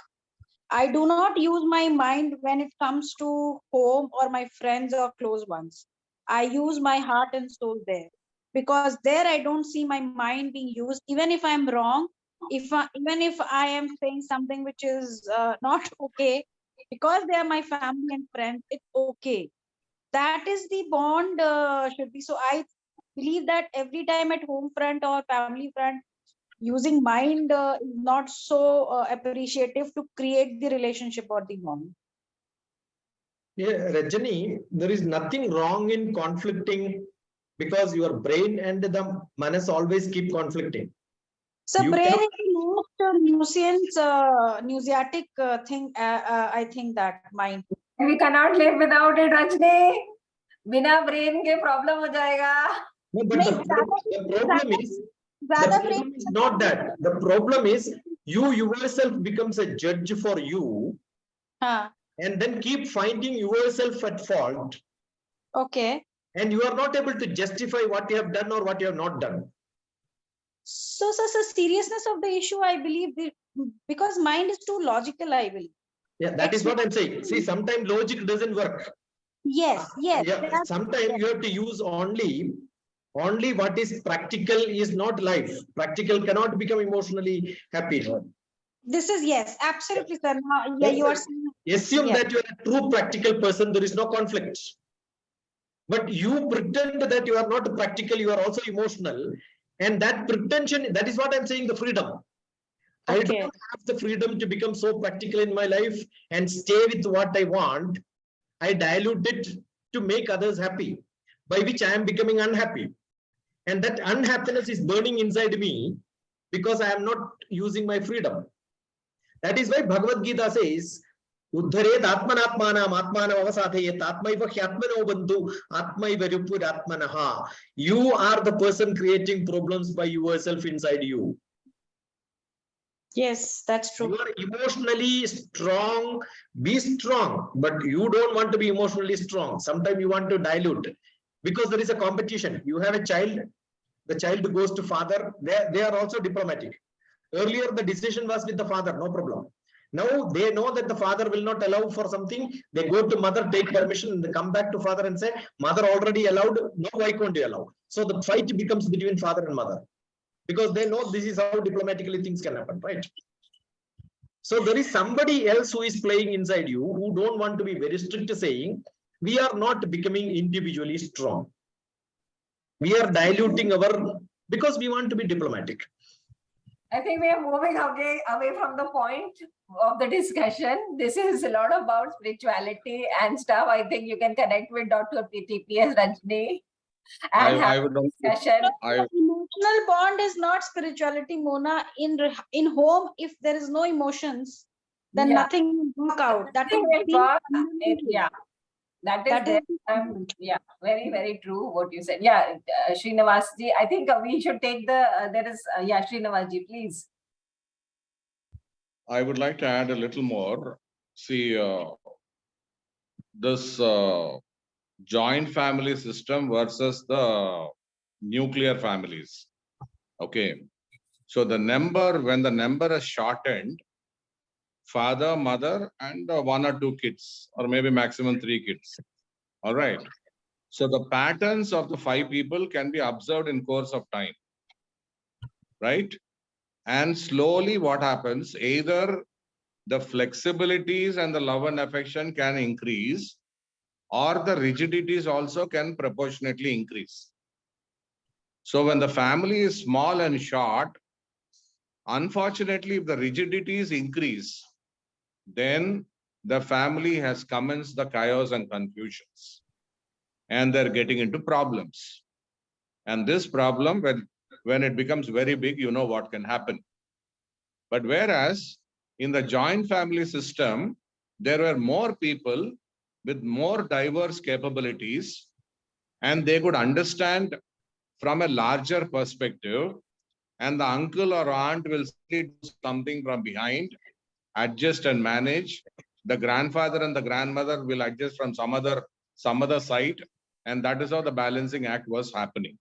I do not use my mind when it comes to home or my friends or close ones. I use my heart and soul there, because there I don't see my mind being used. Even if I'm wrong, even if I am saying something which is not okay, because they are my family and friends, it's okay. That is the bond should be. So I believe that every time at home front or family front, using mind is not so appreciative to create the relationship or the bond. Yeah, Rajani, there is nothing wrong in conflicting, because your brain and the manas always keep conflicting. So You brain cannot- is the most nusiatic thing. I think that mind. We cannot live without it, Rajni. बिना brain के problem हो जाएगा. No, but नहीं, the problem is, the ज़्यादा brain problem is not that. The problem is you yourself becomes a judge for you, हाँ, and then keep finding yourself at fault, okay. and you are not able to justify what you have done or what you have not done. So, the seriousness of the issue, I believe, because mind is too logical, I believe. Yeah, that is what I'm saying. See, sometimes logic doesn't work. Yes, yes. Yeah, sometimes you have to use only what is practical is not life. Practical cannot become emotionally happy. This is, yes, absolutely, sir. Yeah, you are saying. Assume Yes. that you are a true practical person, there is no conflict. But you pretend that you are not practical, you are also emotional. And that pretension, that is what I'm saying, the freedom. I Okay. don't have the freedom to become so practical in my life and stay with what I want. I dilute it to make others happy, by which I am becoming unhappy. And that unhappiness is burning inside me because I am not using my freedom. That is why Bhagavad Gita says, Uddharet atmanatmanam atmanam avasathayet atmaiva hyatmano bandhu atmaiva rupuratmanaha. You are the person creating problems by yourself inside you. Yes, that's You true. are emotionally strong, be strong, but you don't want to be emotionally strong. Sometimes you want to dilute because there is a competition. You have a child, the child goes to father, they are also diplomatic. Earlier, the decision was with the father, no problem. Now they know that the father will not allow for something. They go to mother, take permission, and they come back to father and say, mother already allowed, no, why can't you allow? So the fight becomes between father and mother because they know this is how diplomatically things can happen, right? So there is somebody else who is playing inside you who don't want to be very strict, saying, we are not becoming individually strong. We are diluting our, because we want to be diplomatic. I think we are moving away from the point of the discussion. This is a lot about spirituality and stuff. I think you can connect with Dr. TPS Rajni and I have would a also, discussion. Emotional bond is not spirituality, Mona. In home, if there is no emotions, then Yeah. nothing will work out. That Nothing is will the work. fundamental. Yeah, that is That there. is the fundamental. Yeah, very, very true what you said. Yeah, Srinivasji, I think we should take the, there is, yeah, Srinivasji, please. I would like to add a little more. See, this joint family system versus the nuclear families. Okay. So the number, when the number is shortened, father, mother, and 1 or 2 kids, or maybe maximum 3 kids. All right. So the patterns of the 5 people can be observed in course of time. Right. And slowly what happens, either the flexibilities and the love and affection can increase, or the rigidities also can proportionately increase. So when the family is small and short, unfortunately, if the rigidities increase, then the family has commenced the chaos and confusions, and they're getting into problems. And this problem, when it becomes very big, you know what can happen. But whereas in the joint family system, there were more people with more diverse capabilities, and they could understand from a larger perspective, and the uncle or aunt will do something from behind, adjust and manage. The grandfather and the grandmother will adjust from some other side, and that is how the balancing act was happening.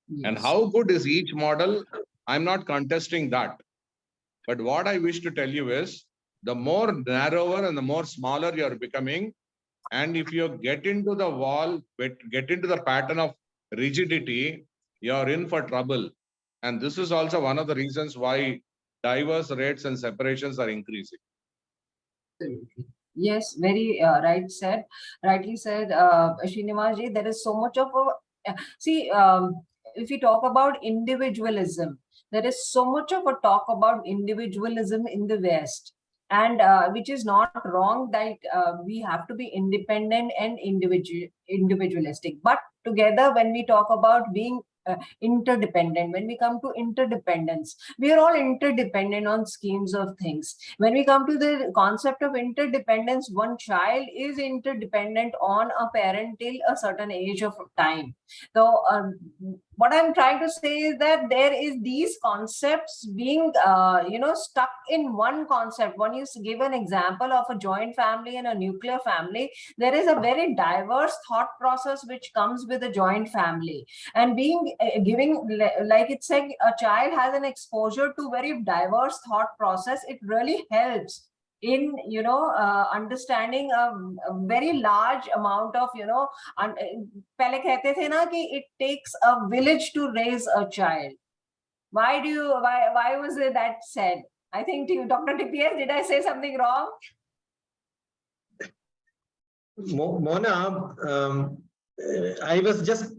Yes. And how good is each model? I'm not contesting that. But what I wish to tell you is, the more narrower and the more smaller you're becoming, and if you get into the wall, get into the pattern of rigidity, you're in for trouble. And this is also one of the reasons why divorce rates and separations are increasing. Yes, very rightly said, Srinivasji. There is so much of a, see, if we talk about individualism, there is so much of a talk about individualism in the West, and which is not wrong, that we have to be independent and individualistic. But together, when we talk about being interdependent. When we come to interdependence, we are all interdependent on schemes of things. When we come to the concept of interdependence, one child is interdependent on a parent till a certain age of time. So what I'm trying to say is that there is these concepts being stuck in one concept. When you give an example of a joint family and a nuclear family, there is a very diverse thought process which comes with a joint family, and being giving, like it's saying, a child has an exposure to very diverse thought process. It really helps in understanding a very large amount of पहले कहते थे ना कि it takes a village to raise a child. Why was it that said? I think to you, Dr. TPS, did I say something wrong? Mona, I was just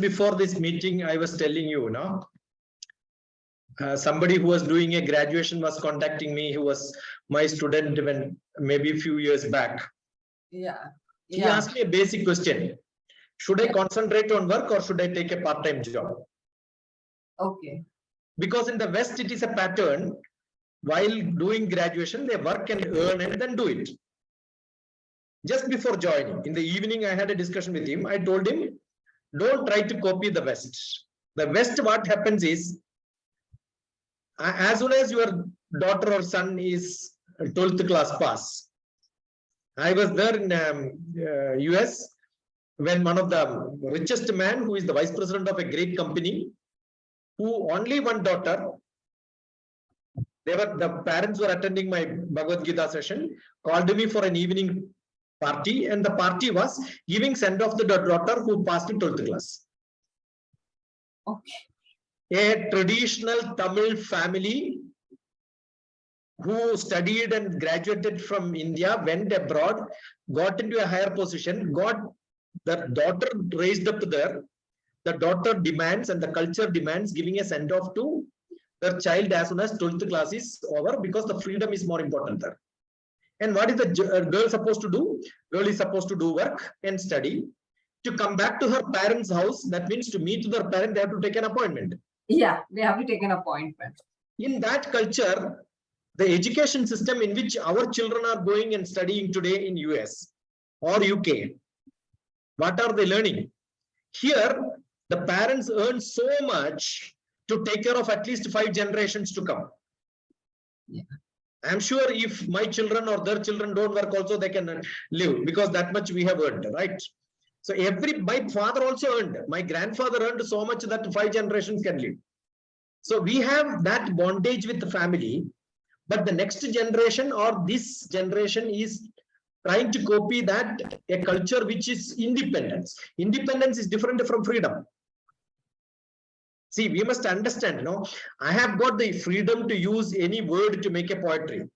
before this meeting, I was telling you, somebody who was doing a graduation was contacting me, who was my student when maybe a few years back. Yeah. He asked me a basic question. Should I concentrate on work or should I take a part-time job? Okay. Because in the West, it is a pattern. While doing graduation, they work and earn and then do it. Just before joining, in the evening, I had a discussion with him. I told him, don't try to copy the West. The West, what happens is, as soon as your daughter or son is 12th class pass, I was there in US when one of the richest man, who is the vice president of a great company, who only one daughter, the parents were attending my Bhagavad Gita session, called me for an evening party, and the party was giving send off the daughter who passed in 12th class. Okay. A traditional Tamil family who studied and graduated from India, went abroad, got into a higher position, got the daughter raised up there. The daughter demands and the culture demands giving a send off to their child as soon as 12th class is over, because the freedom is more important there. And what is the girl supposed to do? Girl is supposed to do work and study. To come back to her parents' house, that means to meet their parent, they have to take an appointment. Yeah, they have to take an appointment. In that culture, the education system in which our children are going and studying today in US or UK, what are they learning? Here, the parents earn so much to take care of at least 5 generations to come. Yeah. I'm sure if my children or their children don't work also, they can live, because that much we have earned, right? So my father also earned, my grandfather earned so much that 5 generations can live. So we have that bondage with the family, but the next generation or this generation is trying to copy that, a culture which is independence. Independence is different from freedom. See, we must understand, I have got the freedom to use any word to make a poetry.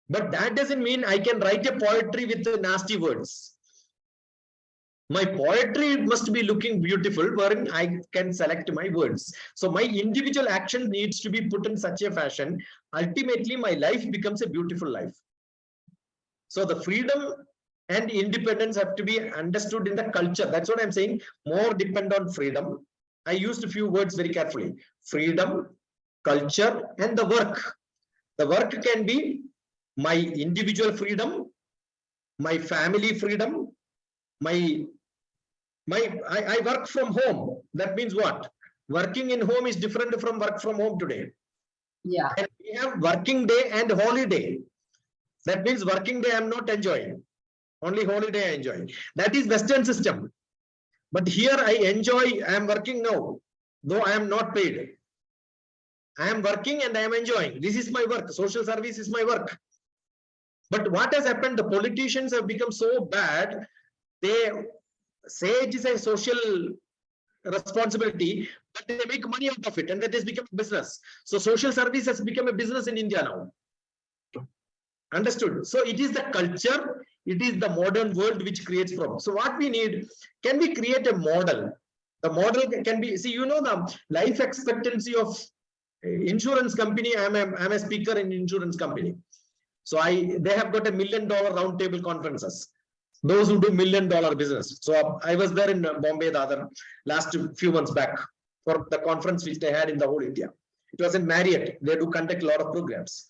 But that doesn't mean I can write a poetry with nasty words. My poetry must be looking beautiful, wherein I can select my words. So my individual action needs to be put in such a fashion. Ultimately, my life becomes a beautiful life. So the freedom and independence have to be understood in the culture. That's what I'm saying. More depend on freedom. I used a few words very carefully. Freedom, culture, and the work. The work can be my individual freedom, my family freedom, I work from home. That means what? Working in home is different from work from home today. Yeah. And we have working day and holiday. That means working day I'm not enjoying. Only holiday I enjoy. That is Western system. But here I enjoy, I am working now, though I am not paid. I am working and I am enjoying. This is my work. Social service is my work. But what has happened? The politicians have become so bad. They say it is a social responsibility, but they make money out of it, and that has become business. So social service has become a business in India now. Understood? So it is the culture, it is the modern world which creates problems. So what we need, can we create a model? The model can be, see, the life expectancy of insurance company. I'm a speaker in insurance company. So they have got $1 million roundtable conferences. those who do $1 million business. So I was there in Bombay last few months back for the conference which they had in the whole India. It was in Marriott. They do conduct a lot of programs.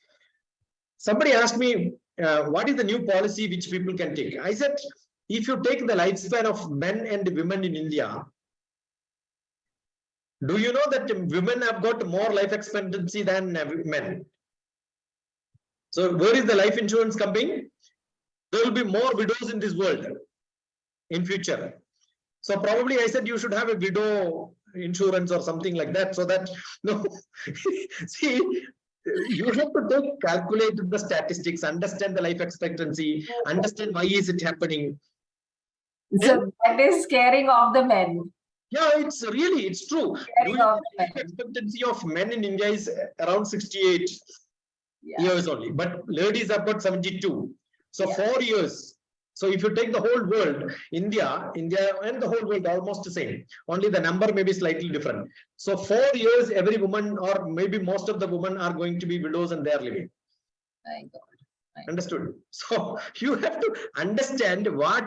Somebody asked me, what is the new policy which people can take? I said, if you take the lifespan of men and women in India, do you know that women have got more life expectancy than men? So where is the life insurance coming? There will be more widows in this world in future. So probably I said you should have a widow insurance or something like that, so that no. See, you have to calculate the statistics, understand the life expectancy, understand why is it happening. So that is scaring off the men. Yeah, it's true. Scaring off the Life men. expectancy of men in India is around 68 years only, but ladies are about 72. So 4 years. So if you take the whole world, India and the whole world almost the same. Only the number may be slightly different. So 4 years, every woman or maybe most of the women are going to be widows and they are living. My God. Understood? So you have to understand what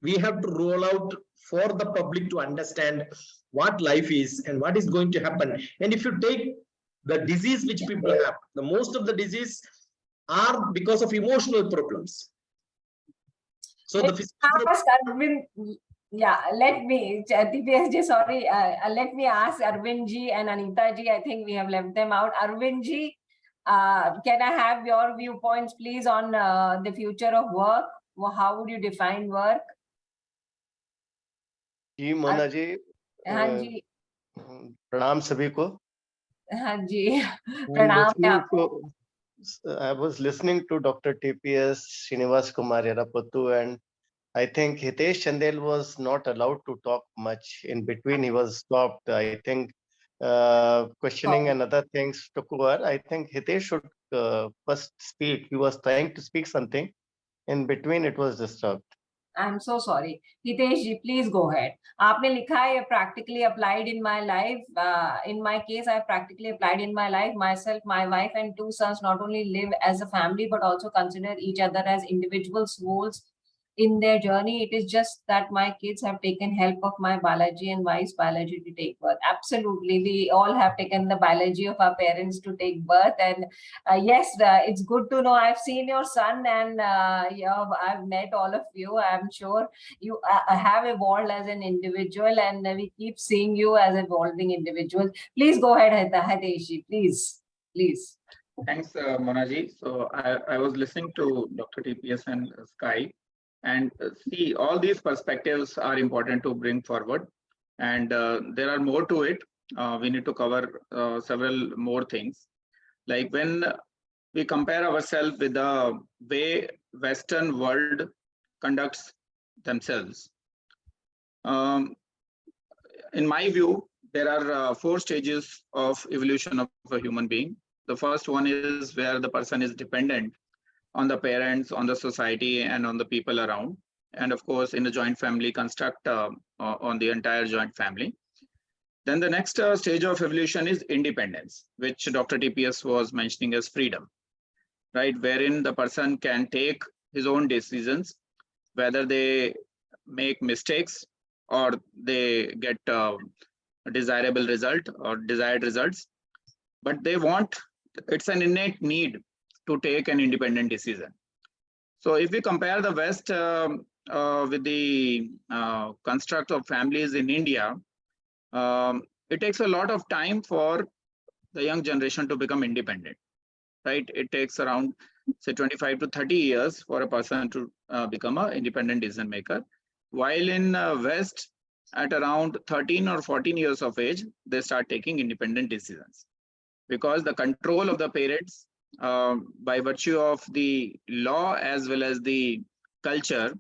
we have to roll out for the public to understand what life is and what is going to happen. And if you take the disease which people have, the most of the disease are because of emotional problems. So the physical let me, TPSJ, sorry, let me ask Arvind ji and Anita ji. I think we have left them out. Arvind ji, can I have your viewpoints, please, on the future of work? How would you define work? जी मोना जी, हाँ जी, प्रणाम सभी को. हाँ जी, प्रणाम है आपको. I was listening to Dr. TPS Srinivas Kumar Yerapattu, and I think Hitesh Chandel was not allowed to talk much. In between, he was stopped. I think questioning and other things took over. I think Hitesh should first speak. He was trying to speak something. In between, it was disturbed. I'm so sorry. Hitesh ji, please go ahead. आपने लिखा है practically applied in my life. In my case, I practically applied in my life. Myself, my wife and 2 sons not only live as a family, but also consider each other as individual souls in their journey. It is just that my kids have taken help of my biology and wife's biology to take birth. Absolutely. We all have taken the biology of our parents to take birth. And yes, it's good to know. I've seen your son and I've met all of you. I'm sure you have evolved as an individual, and we keep seeing you as evolving individuals. Please go ahead, Hitesh, please. Please. Thanks, Monaji. So I was listening to Dr. TPS and Sky, and see, all these perspectives are important to bring forward, and there are more to it. We need to cover several more things. Like when we compare ourselves with the way Western world conducts themselves. In my view, there are 4 stages of evolution of a human being. The first one is where the person is dependent on the parents, on the society, and on the people around. And of course, in a joint family construct, on the entire joint family. Then the next stage of evolution is independence, which Dr. TPS was mentioning as freedom, right? Wherein the person can take his own decisions, whether they make mistakes or they get a desirable result or desired results. But they want, it's an innate need to take an independent decision. So if we compare the West with the construct of families in India, it takes a lot of time for the young generation to become independent, right? It takes around, say, 25 to 30 years for a person to become an independent decision maker. While in West, at around 13 or 14 years of age, they start taking independent decisions, because the control of the parents, by virtue of the law as well as the culture,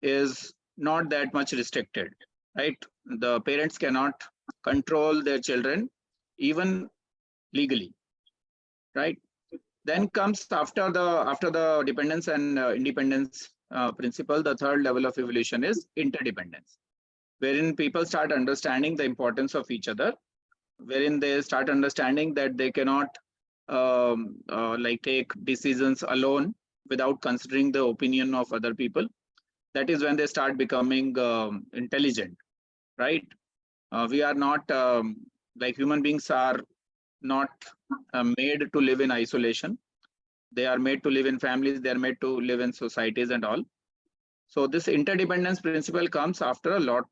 is not that much restricted, right? The parents cannot control their children even legally, right? Then comes after the dependence and independence principle, the third level of evolution is interdependence, wherein people start understanding the importance of each other, wherein they start understanding that they cannot like take decisions alone without considering the opinion of other people. that is when they start becoming intelligent, right? We are not like human beings are not made to live in isolation. They are made to live in families. They are made to live in societies and all. So this interdependence principle comes after a lot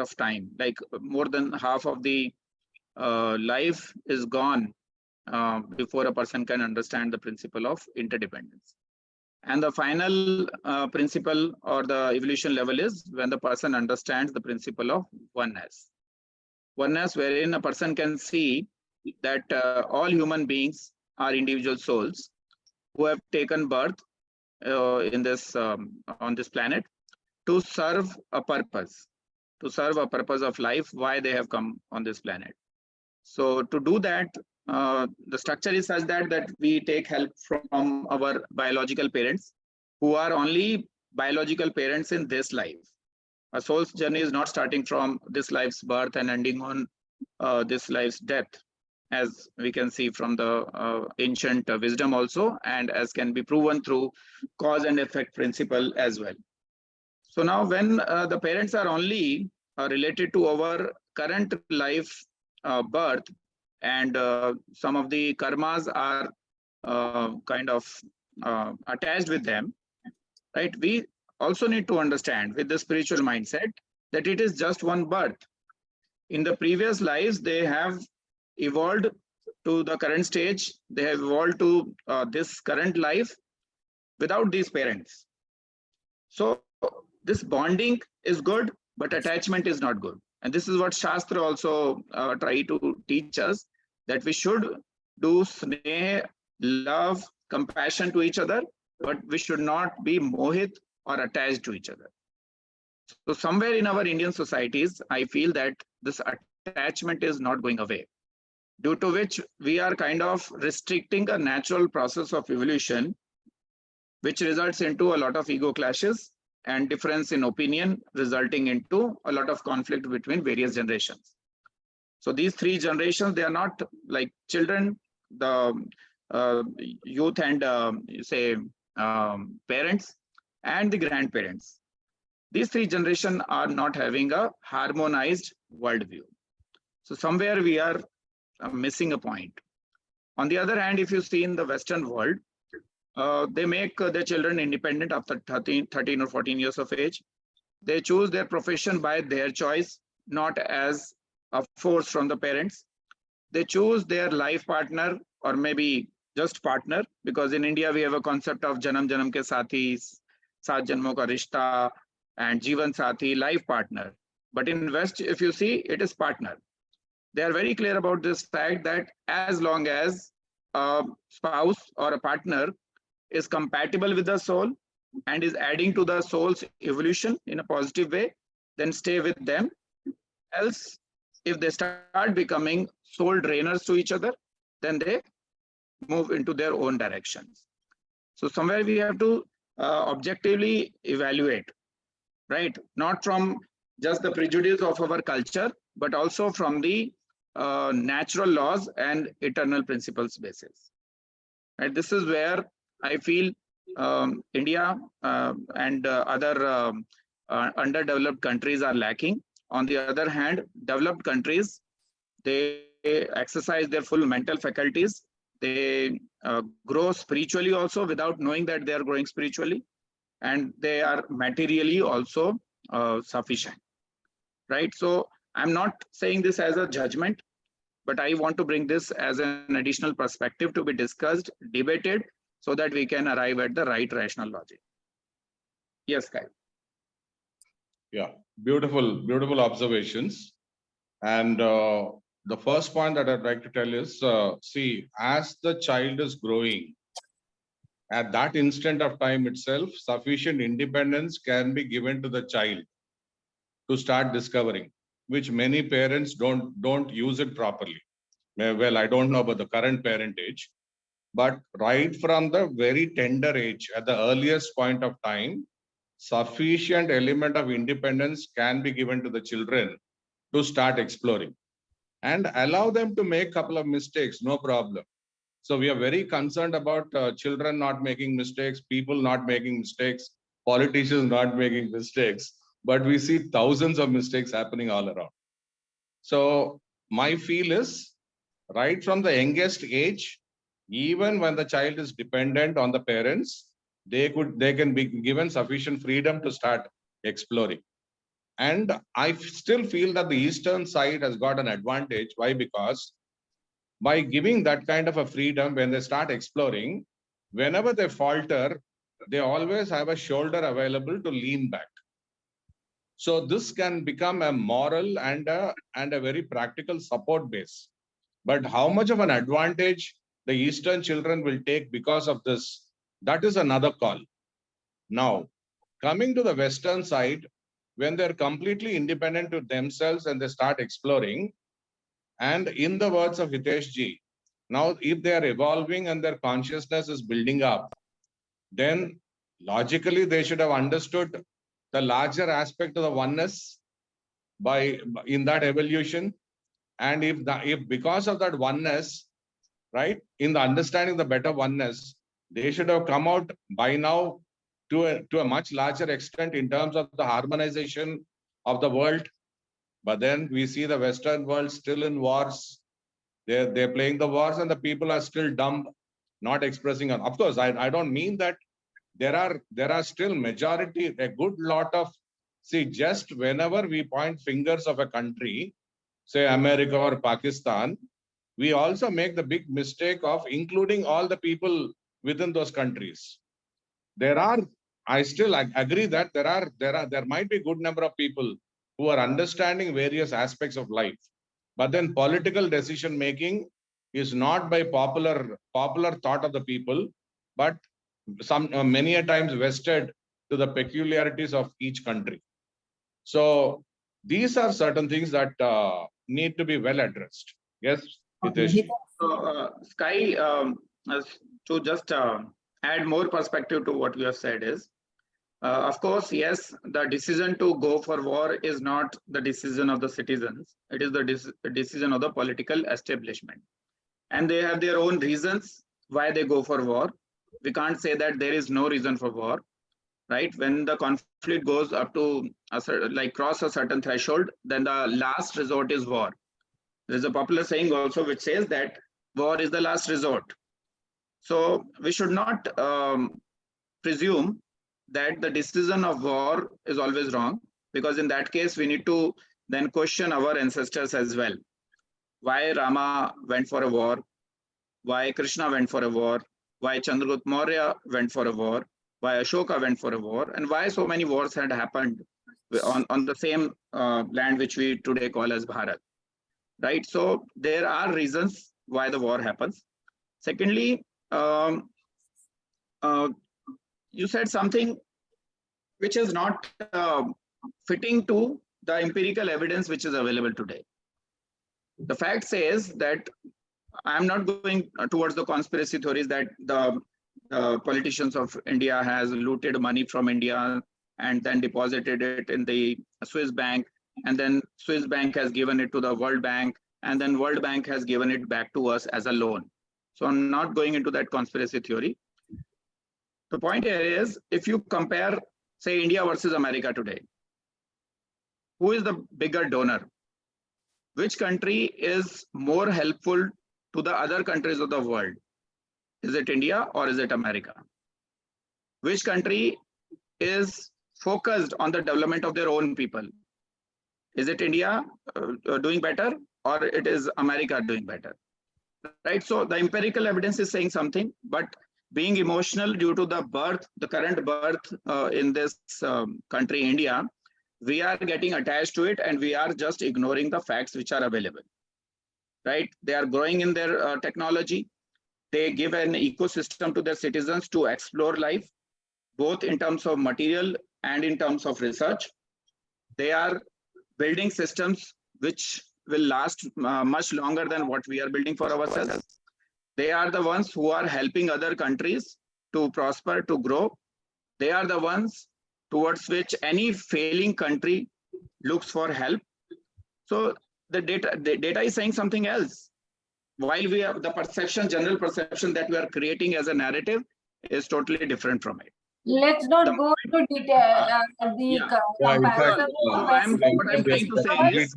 of time, like more than half of the life is gone before a person can understand the principle of interdependence. And the final principle or the evolution level is when the person understands the principle of oneness. Oneness, wherein a person can see that all human beings are individual souls who have taken birth in this on this planet to serve a purpose of life, why they have come on this planet. So to do that, the structure is such that we take help from our biological parents, who are only biological parents in this life. A soul's journey is not starting from this life's birth and ending on this life's death, as we can see from the ancient wisdom also, and as can be proven through cause and effect principle as well. So now when the parents are only related to our current life birth, and some of the karmas are kind of attached with them, right? We also need to understand with the spiritual mindset that it is just one birth. In the previous lives, they have evolved to the current stage. They have evolved to this current life without these parents. So this bonding is good, but attachment is not good. And this is what Shastra also try to teach us, that we should do sneh, love, compassion to each other, but we should not be mohit or attached to each other. So somewhere in our Indian societies, I feel that this attachment is not going away, due to which we are kind of restricting a natural process of evolution, which results into a lot of ego clashes and difference in opinion, resulting into a lot of conflict between various generations. So these three generations, they are not like children, the youth and parents and the grandparents. These three generations are not having a harmonized worldview. So somewhere we are missing a point. On the other hand, if you see in the Western world, they make their children independent after 13 or 14 years of age. They choose their profession by their choice, not as a force from the parents. They choose their life partner, or maybe just partner, because in India we have a concept of janam janam ke sathi, saat janmo ka rishta, and jivan sathi, life partner. But in West, if you see, it is partner. They are very clear about this fact that as long as a spouse or a partner is compatible with the soul and is adding to the soul's evolution in a positive way, then stay with them. Else, if they start becoming soul drainers to each other, then they move into their own directions. So somewhere we have to objectively evaluate, right? Not from just the prejudice of our culture, but also from the natural laws and eternal principles basis. Right? This is where I feel India and other underdeveloped countries are lacking. On the other hand, developed countries, they exercise their full mental faculties. They grow spiritually also without knowing that they are growing spiritually, and they are materially also sufficient, right? So I'm not saying this as a judgment, but I want to bring this as an additional perspective to be discussed, debated, so that we can arrive at the right rational logic. Yes, Kai. Yeah, beautiful observations. And the first point that I'd like to tell is, see, as the child is growing, at that instant of time itself, sufficient independence can be given to the child to start discovering, which many parents don't use it properly. Well, I don't know about the current parentage, but right from the very tender age, at the earliest point of time, sufficient element of independence can be given to the children to start exploring, and allow them to make a couple of mistakes, no problem. So we are very concerned about children not making mistakes, people not making mistakes. politicians not making mistakes, but we see thousands of mistakes happening all around. So my feel is, right from the youngest age, even when the child is dependent on the parents, they can be given sufficient freedom to start exploring. And I still feel that the eastern side has got an advantage. Why? Because by giving that kind of a freedom, when they start exploring, whenever they falter, they always have a shoulder available to lean back. So this can become a moral and a very practical support base. But how much of an advantage the eastern children will take because of this, that is another call. Now, coming to the western side, when they're completely independent to themselves and they start exploring, and in the words of Hitesh ji, now if they are evolving and their consciousness is building up, then logically they should have understood the larger aspect of the oneness in that evolution. And if because of that oneness, right, in the understanding the better oneness, they should have come out by now to a much larger extent in terms of the harmonization of the world. But then we see the Western world still in wars. They're playing the wars and the people are still dumb, not expressing. Of course, I don't mean that there are still majority, a good lot of, see, just whenever we point fingers of a country, say America or Pakistan, we also make the big mistake of including all the people within those countries. I still agree that there might be a good number of people who are understanding various aspects of life, but then political decision making is not by popular thought of the people, but many a times vested to the peculiarities of each country. So these are certain things that need to be well addressed. Yes, Hitesh. So, Sky, to just add more perspective to what you have said is, of course, yes, the decision to go for war is not the decision of the citizens. It is the decision of the political establishment. And they have their own reasons why they go for war. We can't say that there is no reason for war, right? When the conflict goes up to cross a certain threshold, then the last resort is war. There's a popular saying also which says that war is the last resort. So we should not presume that the decision of war is always wrong, because in that case we need to then question our ancestors as well. Why Rama went for a war, why Krishna went for a war, why Chandragupta Maurya went for a war, why Ashoka went for a war, and why so many wars had happened on the same land which we today call as Bharat, right? So there are reasons why the war happens. Secondly, you said something which is not fitting to the empirical evidence which is available today. The fact says that I'm not going towards the conspiracy theories that the politicians of India has looted money from India and then deposited it in the Swiss bank, and then Swiss bank has given it to the World Bank, and then World Bank has given it back to us as a loan. So I'm not going into that conspiracy theory. The point here is, if you compare, say, India versus America today, who is the bigger donor? Which country is more helpful to the other countries of the world? Is it India or is it America? Which country is focused on the development of their own people? Is it India doing better, or it is America doing better? Right. So the empirical evidence is saying something, but being emotional due to the current birth in this country, India, we are getting attached to it and we are just ignoring the facts which are available. Right. They are growing in their technology. They give an ecosystem to their citizens to explore life, both in terms of material and in terms of research. They are building systems which will last much longer than what we are building for ourselves. They are the ones who are helping other countries to prosper, to grow. They are the ones towards which any failing country looks for help. So the data is saying something else. While we have the perception, general perception that we are creating as a narrative is totally different from it. Let's not go into detail, the Yeah. comparison. No, of what I'm Western trying to say is,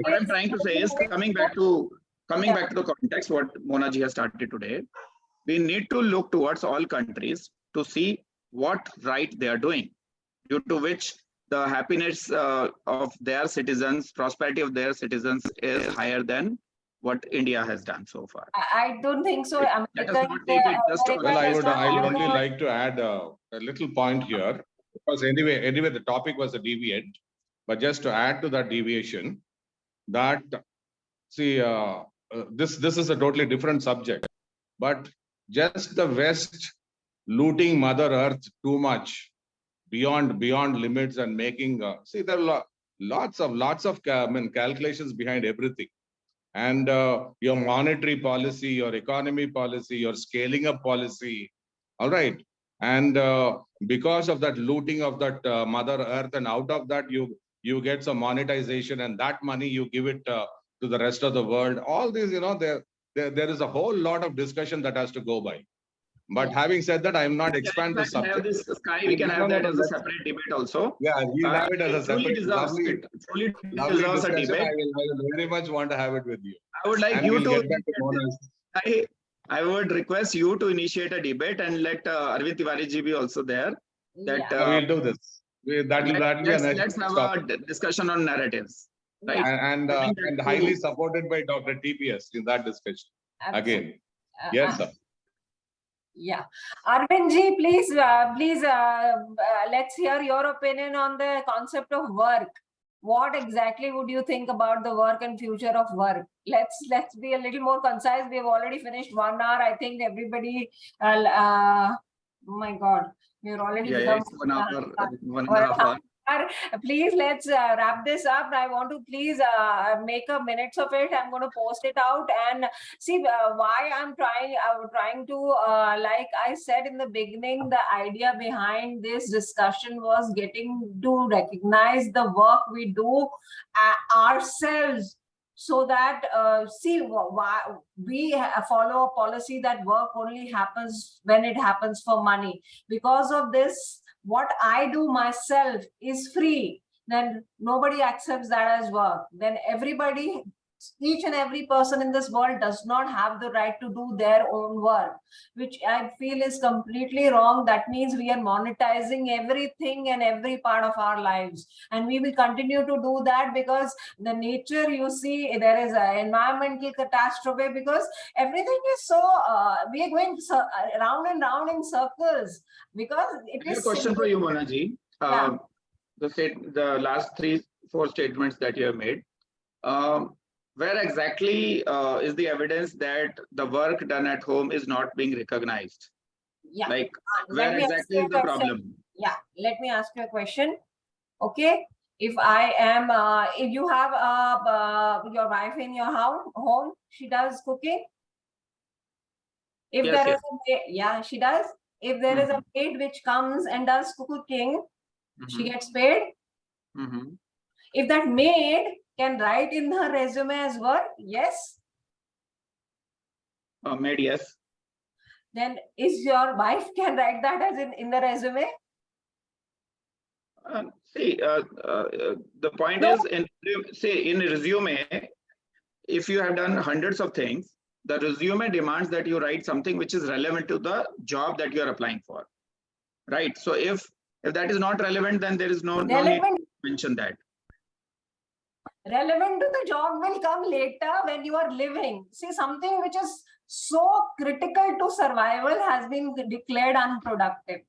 what I'm trying to say is coming back to the context what Mona ji has started today. We need to look towards all countries to see what right they are doing, due to which the happiness of their citizens, prosperity of their citizens is higher than what India has done so far. I don't think so. Let us America, not take it just on Well, I would America only like to add a little point here, because anyway, the topic was a deviant, but just to add to that deviation, that see, this is a totally different subject, but just the West looting Mother Earth too much beyond limits and making see there are lots of calculations behind everything. And your monetary policy, your economy policy, your scaling up policy, all right. And because of that looting of that Mother Earth, and out of that you get some monetization, and that money you give it to the rest of the world. All these, there is a whole lot of discussion that has to go by. But having said that, I am not expand the subject. This sky, we can have that as a separate debate also. Yeah, we'll have it as a separate. It truly Lovely deserves a discussion. debate. I will very much want to have it with you. I would like And you we'll to. get back to Mona's. I would request you to initiate a debate and let Arvind Tiwari ji be also there. That We'll do this. That will be a nice let's have topic. a discussion on narratives. Right. And highly supported by Dr. TPS in that discussion. Again, yes, sir. Yeah, Arvind ji, please, let's hear your opinion on the concept of work. What exactly would you think about the work and future of work? Let's be a little more concise. We have already finished 1 hour. I think everybody. Oh my God, we're already become 1 hour, 1.5 hours. Please, let's wrap this up. I want to please make a minutes of it. I'm going to post it out and see why I'm trying to, like I said in the beginning, the idea behind this discussion was getting to recognize the work we do ourselves, so that why we follow a policy that work only happens when it happens for money. Because of this, what I do myself is free, then nobody accepts that as work. Then everybody, each and every person in this world does not have the right to do their own work, which I feel is completely wrong. That means we are monetizing everything and every part of our lives. And we will continue to do that, because the nature, you see, there is an environmental catastrophe, because everything is so, we are going round and round in circles, because it is. A question for you, Mona ji. The last 3-4 statements that you have made. Where exactly is the evidence that the work done at home is not being recognized? Yeah. Like, where exactly is the problem? Yeah, let me ask you a question. Okay, if I am, if you have your wife in your home, she does cooking. If Yes, there is a, yeah, she does. If there is a maid which comes and does cooking, she gets paid. If that maid can write in her resume as work, yes. Maid, yes. Then is your wife can write that as in the resume? See, the point is, in resume, if you have done hundreds of things, the resume demands that you write something which is relevant to the job that you are applying for, right? So if that is not relevant, then there is no need to mention that. Relevant to the job will come later when you are living. See, something which is so critical to survival has been declared unproductive.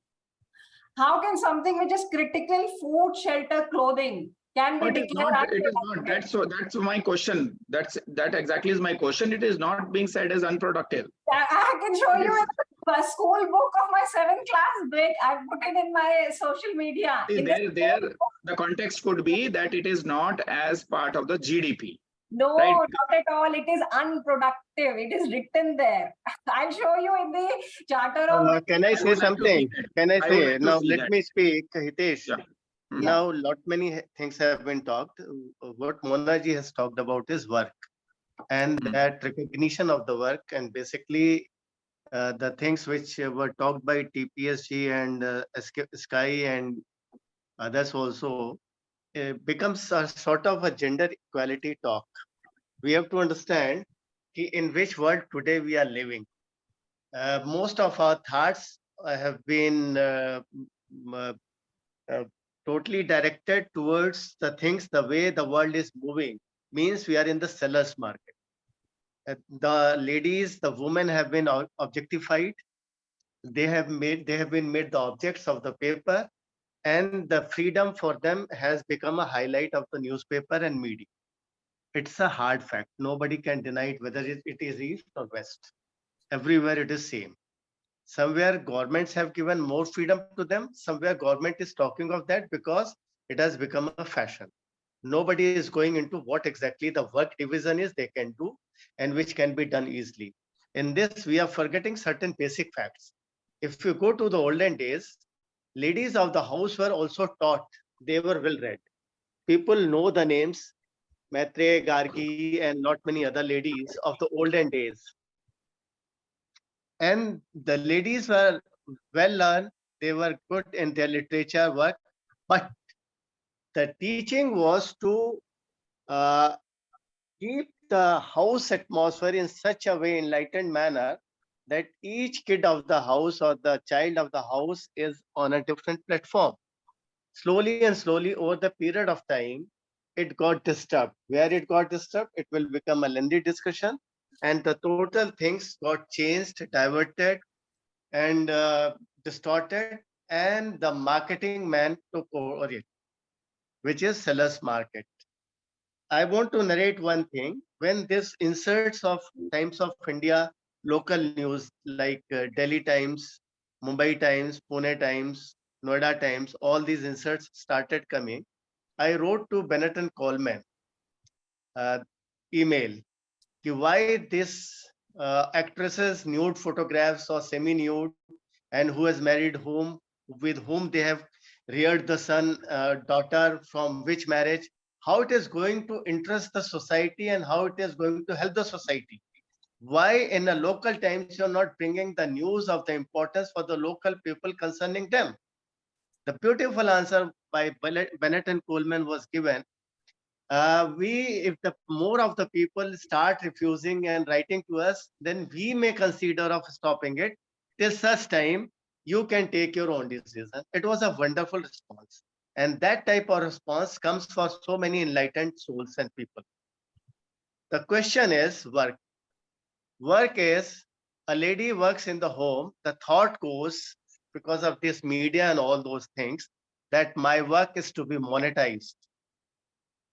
How can something which is critical, food, shelter, clothing, can be declared unproductive? It is not. That's my question. That exactly is my question. It is not being said as unproductive. I can show you a school book of my 7th class book. I put it in my social media. The context could be that it is not as part of the GDP. No, right? Not at all. It is unproductive. It is written there. I'll show you in the charter of. Can I say something? Can I say now? Let me speak, Hitesh. Yeah. Now, many things have been talked. What Mona ji has talked about is work, and that recognition of the work, and basically the things which were talked by TPSG and Sky and others also becomes a sort of a gender equality talk. We have to understand in which world today we are living. Most of our thoughts have been uh, totally directed towards the things, the way the world is moving, means we are in the seller's market. The ladies, the women have been objectified. They have been made the objects of the paper, and the freedom for them has become a highlight of the newspaper and media. It's a hard fact. Nobody can deny it, whether it is east or west. Everywhere it is same. Somewhere governments have given more freedom to them. Somewhere government is talking of that because it has become a fashion. Nobody is going into what exactly the work division is they can do and which can be done easily. In this, we are forgetting certain basic facts. If you go to the olden days, ladies of the house were also taught. They were well read. People know the names Maitre, Gargi, and not many other ladies of the olden days. And the ladies were well learned, they were good in their literature work, but the teaching was to uh, keep the house atmosphere in such a way, enlightened manner, that each kid of the house or the child of the house is on a different platform. Slowly and slowly, over the period of time, it got disturbed. Where it got disturbed, it will become a lengthy discussion, and the total things got changed, diverted, and distorted, and the marketing man took over it, which is seller's market. I want to narrate one thing. When this inserts of Times of India, local news like Delhi Times, Mumbai Times, Pune Times, Noida Times, all these inserts started coming, I wrote to Bennett and Coleman uh, email why this actresses nude photographs or semi-nude, and who has married whom, with whom they have reared the son, daughter, from which marriage, how it is going to interest the society and how it is going to help the society. Why in the local times you're not bringing the news of the importance for the local people concerning them? The beautiful answer by Bennett and Coleman was given. If the more of the people start refusing and writing to us, then we may consider of stopping it. Till such time, you can take your own decision. It was a wonderful response. And that type of response comes for so many enlightened souls and people. The question is work. Work is, a lady works in the home. The thought goes, because of this media and all those things, that my work is to be monetized.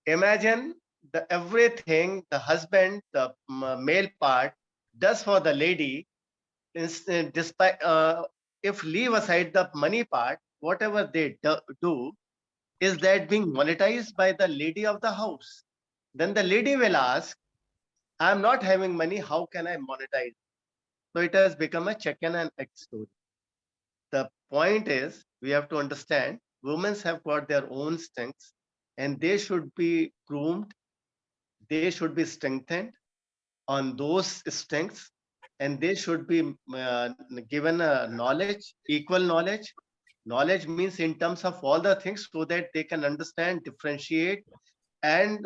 Imagine the everything the husband, the male part, does for the lady, despite if leave aside the money part, whatever they do, is that being monetized by the lady of the house? Then the lady will ask, I'm not having money, how can I monetize? So it has become a chicken and egg story. The point is, we have to understand women have got their own strengths, and they should be groomed, they should be strengthened on those strengths, and they should be given knowledge, equal knowledge. Knowledge means in terms of all the things, so that they can understand, differentiate, and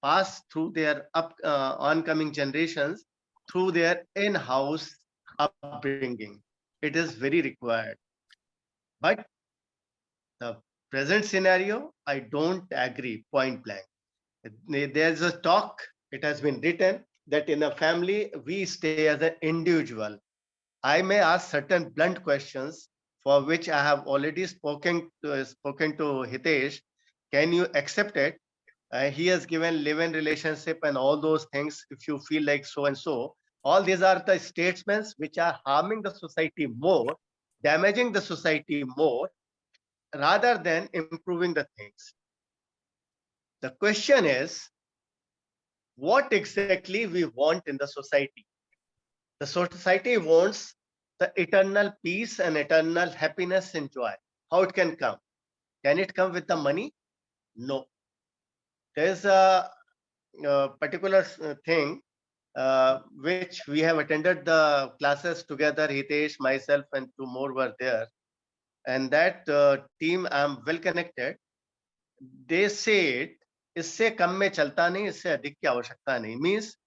pass through their oncoming generations through their in-house upbringing. It is very required. But the present scenario, I don't agree point blank. There's a talk, it has been written that in a family, we stay as an individual. I may ask certain blunt questions for which I have already spoken to Hitesh. Can you accept it? He has given live-in relationship and all those things. If you feel like so and so, all these are the statements which are harming the society more, damaging the society more, rather than improving the things. The question is, what exactly we want in the society? The society wants the eternal peace and eternal happiness and joy. How it can come? Can it come with the money? No. There's a particular thing which we have attended the classes together. Hitesh, myself, and two more were there. And that team, I'm well connected. They said, इससे कम में चलता नहीं, इससे अधिक की आवश्यकता नहीं. Means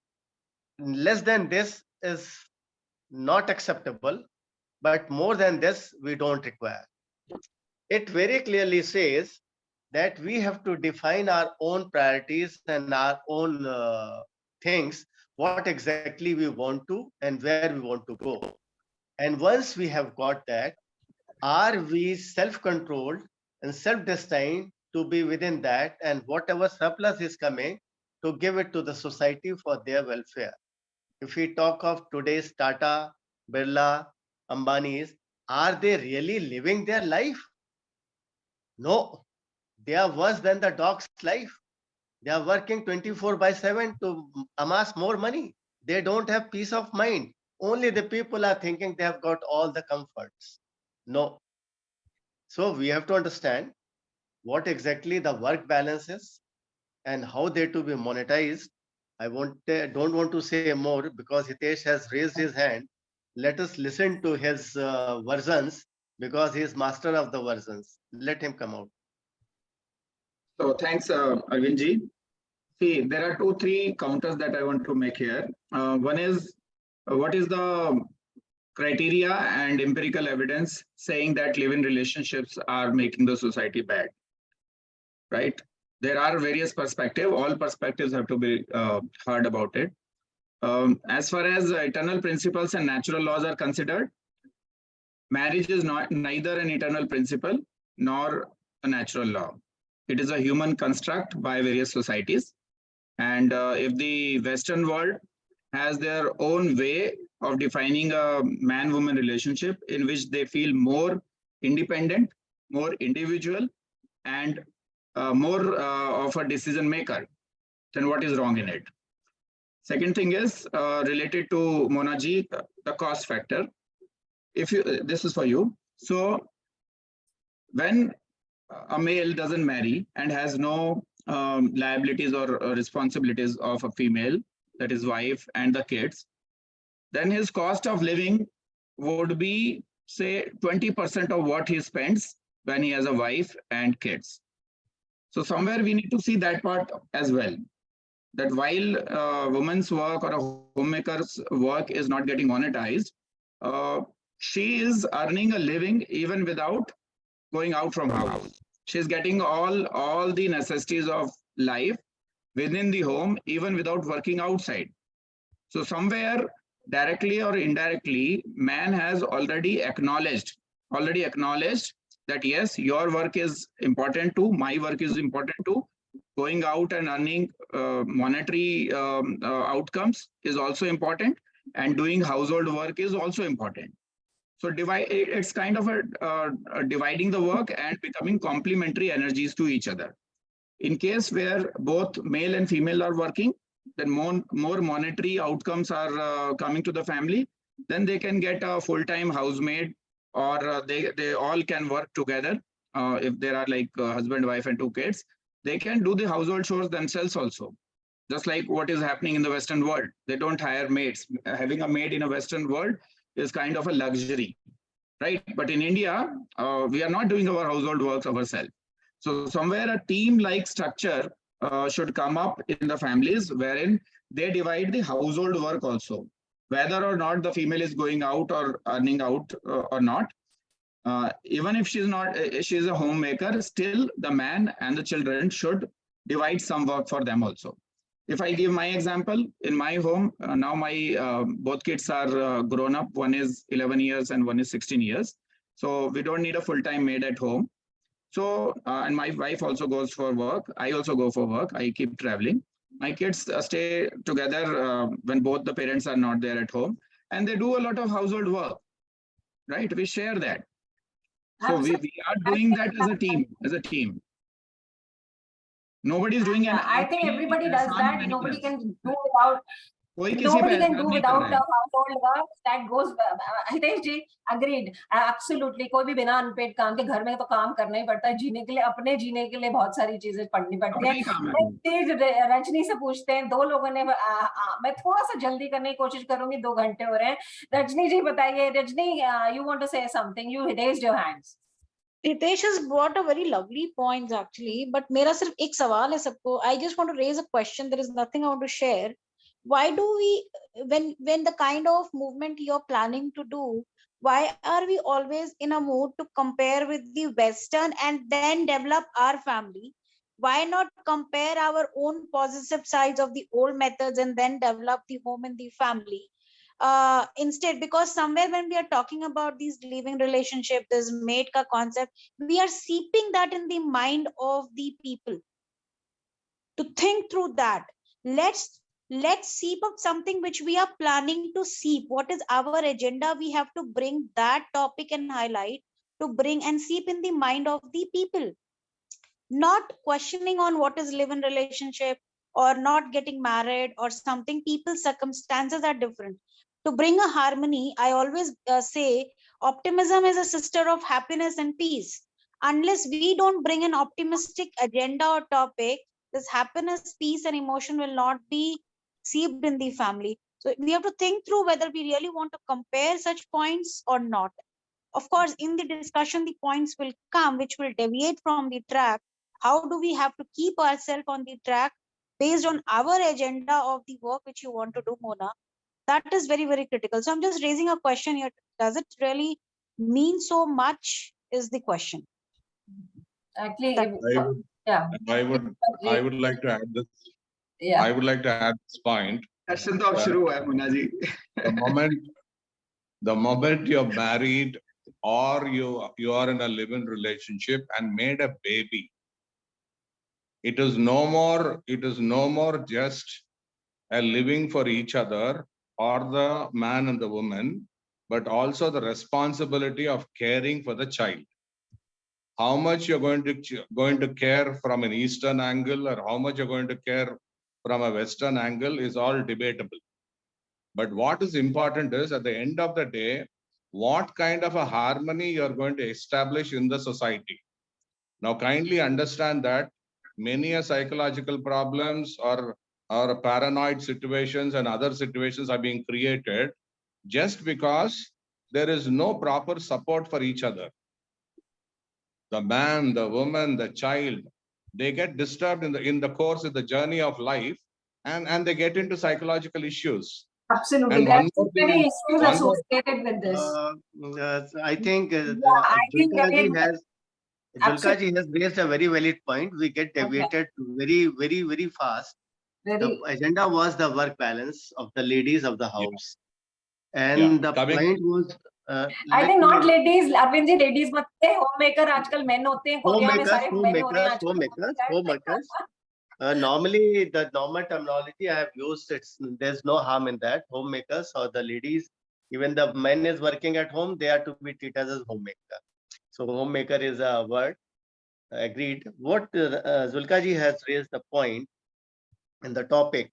less than this is not acceptable, but more than this we don't require. It very clearly says that we have to define our own priorities and our own things, what exactly we want to and where we want to go. And once we have got that, are we self-controlled and self-destined to be within that, and whatever surplus is coming, to give it to the society for their welfare. If we talk of today's Tata, Birla, Ambani's, are they really living their life? No, they are worse than the dog's life. They are working 24/7 to amass more money. They don't have peace of mind. Only the people are thinking they have got all the comforts. No. So we have to understand what exactly the work balance is and how they to be monetized. I don't want to say more because Hitesh has raised his hand. Let us listen to his versions because he is master of the versions. Let him come out. So thanks, Arvindji. See, there are 2-3 counters that I want to make here. One is, what is the criteria and empirical evidence saying that live-in relationships are making the society bad, right? There are various perspectives. All perspectives have to be heard about it. As far as eternal principles and natural laws are considered, marriage is not neither an eternal principle nor a natural law. It is a human construct by various societies. And if the Western world has their own way of defining a man-woman relationship in which they feel more independent, more individual, and more of a decision maker, then what is wrong in it? Second thing is related to Monaji, the cost factor. If you, this is for you. So when a male doesn't marry and has no liabilities or responsibilities of a female, that is wife and the kids, then his cost of living would be, say, 20% of what he spends when he has a wife and kids. So somewhere we need to see that part as well, that while a woman's work or a homemaker's work is not getting monetized, she is earning a living even without going out from house. She's getting all the necessities of life within the home, even without working outside. So somewhere, directly or indirectly, man has already acknowledged that yes, your work is important too, my work is important too. Going out and earning monetary outcomes is also important, and doing household work is also important. So it's kind of a dividing the work and becoming complementary energies to each other. In case where both male and female are working, then more monetary outcomes are coming to the family, then they can get a full-time housemaid, or they all can work together. If there are like husband, wife, and 2 kids, they can do the household chores themselves also. Just like what is happening in the Western world. They don't hire maids. Having a maid in a Western world is kind of a luxury, right? But in India, we are not doing our household work ourselves. So somewhere a team-like structure should come up in the families wherein they divide the household work also, whether or not the female is going out or earning out or not. Even if she's a homemaker, still the man and the children should divide some work for them also. If I give my example, in my home, now my both kids are grown up. One is 11 years and one is 16 years. So we don't need a full-time maid at home. So, and my wife also goes for work. I also go for work. I keep traveling. My kids stay together when both the parents are not there at home. And they do a lot of household work, right? We share that. So we are doing that as a team. Nobody's doing I think everybody does that. Nobody can do without कोई किसी पे Nobody can एहसान do नहीं कर without रहा the है। household work that goes. Hitesh ji, agreed. Absolutely. कोई भी बिना अनपेड काम के घर में तो काम करना ही पड़ता है, जीने के लिए, अपने जीने के लिए बहुत सारी चीजें पढ़नी पड़ती अपना है। ही काम है। तेज रजनी से पूछते हैं, दो लोगों ने मैं थोड़ा सा जल्दी करने की कोशिश करूंगी, 2 घंटे हो रहे हैं। रजनी जी बताइए, Rajni, you want to say something? You raised your hands. Hitesh has brought a very lovely points actually, but मेरा सिर्फ एक सवाल है सबको. I just want to raise a question. There is nothing I want to share. Why do we, when the kind of movement you're planning to do, why are we always in a mood to compare with the Western and then develop our family? Why not compare our own positive sides of the old methods and then develop the home and the family? Instead, because somewhere when we are talking about these living relationship, this mate ka concept, we are seeping that in the mind of the people. To think through that, let's seep up something which we are planning to seep. What is our agenda? We have to bring that topic and highlight, to bring and seep in the mind of the people, not questioning on what is live in relationship or not getting married or something. People's circumstances are different. To bring a harmony, I always say optimism is a sister of happiness and peace. Unless we don't bring an optimistic agenda or topic, this happiness, peace and emotion will not be seeped in the family. So we have to think through whether we really want to compare such points or not. Of course, in the discussion, the points will come which will deviate from the track. How do we have to keep ourselves on the track based on our agenda of the work which you want to do, Mona? That is very, very critical. So I'm just raising a question here. Does it really mean so much is the question. Actually, That- I would like to add this. Yeah. I would like to add this point. Session तो अब शुरू हुआ है Munna ji. The moment you're married or you are in a live-in relationship and made a baby, it is no more just a living for each other or the man and the woman, but also the responsibility of caring for the child. How much you're going to care from an Eastern angle or how much you're going to care from a Western angle is all debatable. But what is important is, at the end of the day, what kind of a harmony you're going to establish in the society. Now, kindly understand that many psychological problems or paranoid situations and other situations are being created just because there is no proper support for each other. The man, the woman, the child, they get disturbed in the course of the journey of life, and they get into psychological issues. Absolutely. And There one are more thing, many issues one more- associated with this. I think I think Julka ji has raised a very valid point. We get deviated very, very, very fast. The agenda was the work balance of the ladies of the house. And the point was, I think not ladies, Arvind ji, ladies मत थे, homemaker आजकल men होते हैं, Korea में सारे men हो रहे हैं आजकल. homemakers. Normally, the normal terminology I have used, there's no harm in that. Homemakers or the ladies, even the men is working at home, they are to be treated as homemaker. So homemaker is a word. Agreed. What Zulka ji has raised the point in the topic.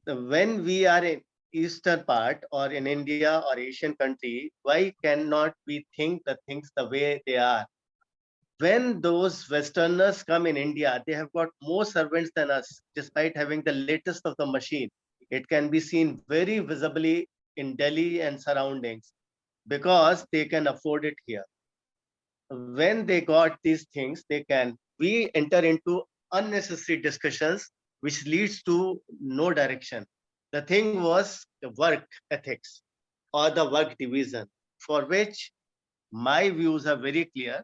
When we are in eastern part or in India or Asian country, why cannot we think the things the way they are? When those Westerners come in India, they have got more servants than us, despite having the latest of the machine. It can be seen very visibly in Delhi and surroundings because they can afford it here. When they got these things, we enter into unnecessary discussions, which leads to no direction. The thing was the work ethics or the work division, for which my views are very clear.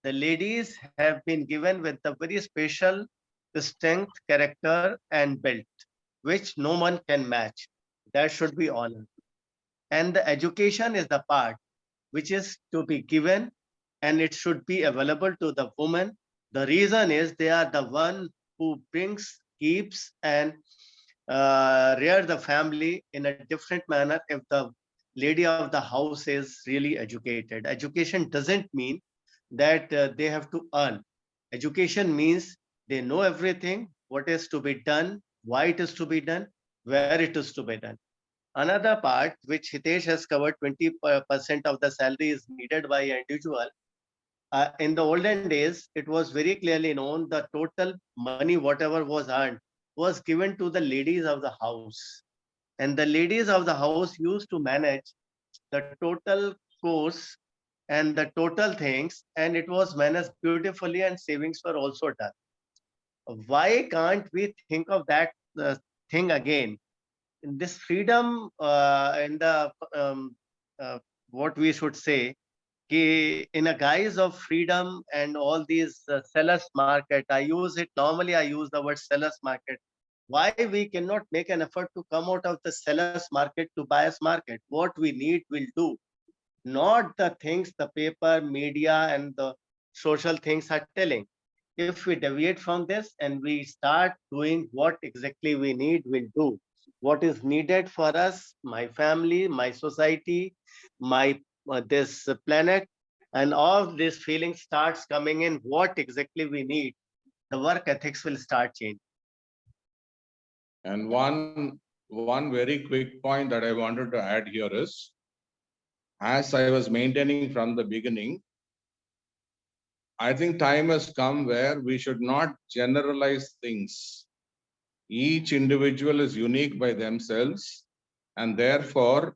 The ladies have been given with a very special strength, character, and build, which no one can match. That should be honored. And the education is the part which is to be given, and it should be available to the woman. The reason is they are the one who brings, keeps, and rear the family in a different manner if the lady of the house is really educated. Education doesn't mean that they have to earn. Education means they know everything, what is to be done, why it is to be done, where it is to be done. Another part which Hitesh has covered, 20% of the salary is needed by an individual. In the olden days, it was very clearly known the total money, whatever was earned, was given to the ladies of the house. And the ladies of the house used to manage the total course and the total things, and it was managed beautifully, and savings were also done. Why can't we think of that thing again? This freedom in the what we should say, in a guise of freedom and all these sellers market, I use it normally, I use the word sellers market. Why we cannot make an effort to come out of the sellers market to buyers market? What we need will do, not the things the paper, media, and the social things are telling. If we deviate from this and we start doing what exactly we need, we'll do what is needed for us, my family, my society, my this planet, and all these feelings starts coming in, what exactly we need, the work ethics will start changing. And one very quick point that I wanted to add here is, as I was maintaining from the beginning, I think time has come where we should not generalize things. Each individual is unique by themselves, and therefore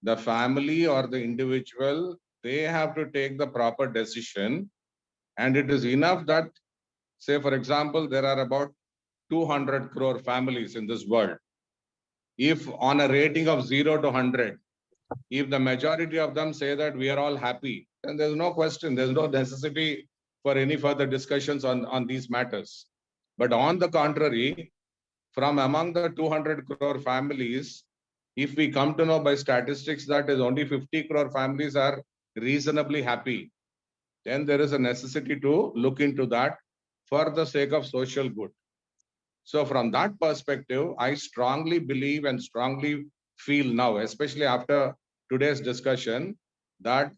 the family or the individual, they have to take the proper decision. And it is enough that, say, for example, there are about 200 crore families in this world. If on a rating of 0 to 100, if the majority of them say that we are all happy, then there's no question, there's no necessity for any further discussions on these matters. But on the contrary, from among the 200 crore families, if we come to know by statistics that is only 50 crore families are reasonably happy, then there is a necessity to look into that for the sake of social good. So from that perspective, I strongly believe and strongly feel now, especially after today's discussion, that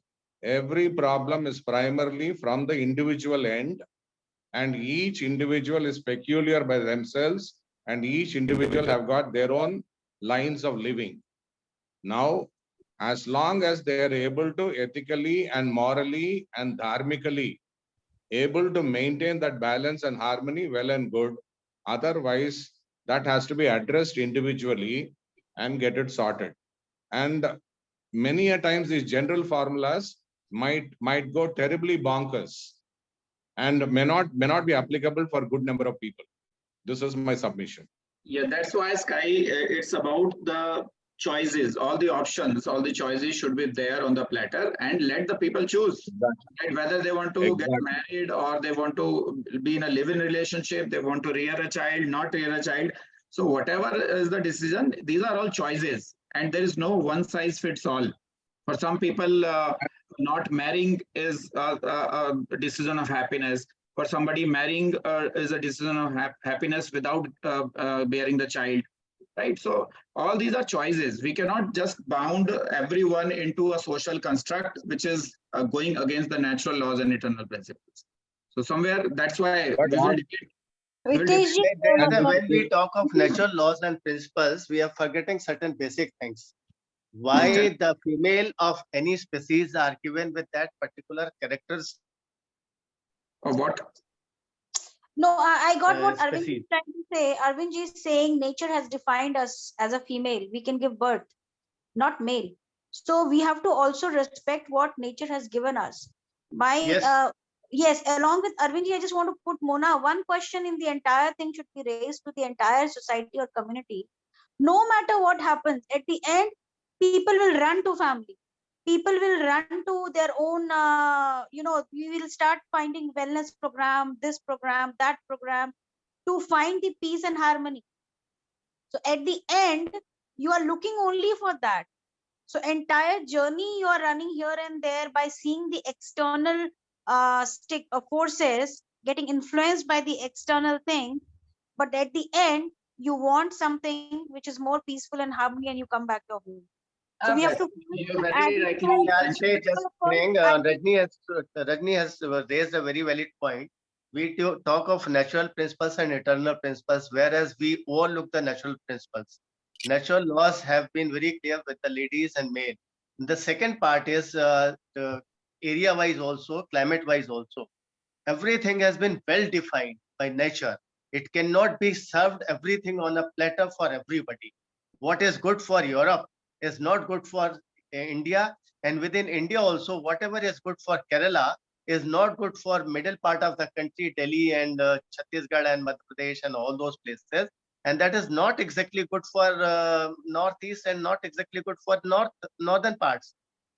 every problem is primarily from the individual end, and each individual is peculiar by themselves, and each individual have got their own lines of living. Now, as long as they are able to ethically and morally and dharmically able to maintain that balance and harmony, well and good. Otherwise, that has to be addressed individually and get it sorted. And many a times these general formulas might go terribly bonkers and may not be applicable for a good number of people. This is my submission. Yeah, that's why, Sky, it's about the choices, all the options, all the choices should be there on the platter, and let the people choose. Right? Whether they want to get married or they want to be in a live-in relationship, they want to rear a child, not rear a child. So whatever is the decision, these are all choices, and there is no one size fits all. For some people, not marrying is a decision of happiness. For somebody, marrying is a decision of happiness without bearing the child, right? So all these are choices. We cannot just bound everyone into a social construct which is going against the natural laws and eternal principles. So somewhere that's why we will Hitesh ji, When we talk of natural laws and principles, we are forgetting certain basic things. Why the female of any species are given with that particular characters? Or what? No, I got what Arvind species. is trying to say. Arvind ji is saying nature has defined us as a female. We can give birth, not male. So we have to also respect what nature has given us. Yes, along with Arvind ji, I just want to put, Mona, one question in the entire thing should be raised to the entire society or community. No matter what happens, at the end, people will run to family. People will run to their own, we will start finding wellness program, this program, that program, to find the peace and harmony. So at the end, you are looking only for that. So entire journey you are running here and there by seeing the external forces getting influenced by the external thing. But at the end, you want something which is more peaceful and harmony, and you come back to home. So we have to. I'll say just saying, Rajni has raised a very valid point. We talk of natural principles and eternal principles, whereas we overlook the natural principles. natural laws have been very clear with the ladies and men. The second part is area wise also, climate wise also. Everything has been well defined by nature. It cannot be served everything on a platter for everybody. What is good for Europe is not good for India, and within India also, whatever is good for Kerala is not good for middle part of the country, Delhi and Chhattisgarh and Madhya Pradesh and all those places. And that is not exactly good for northeast and not exactly good for northern parts.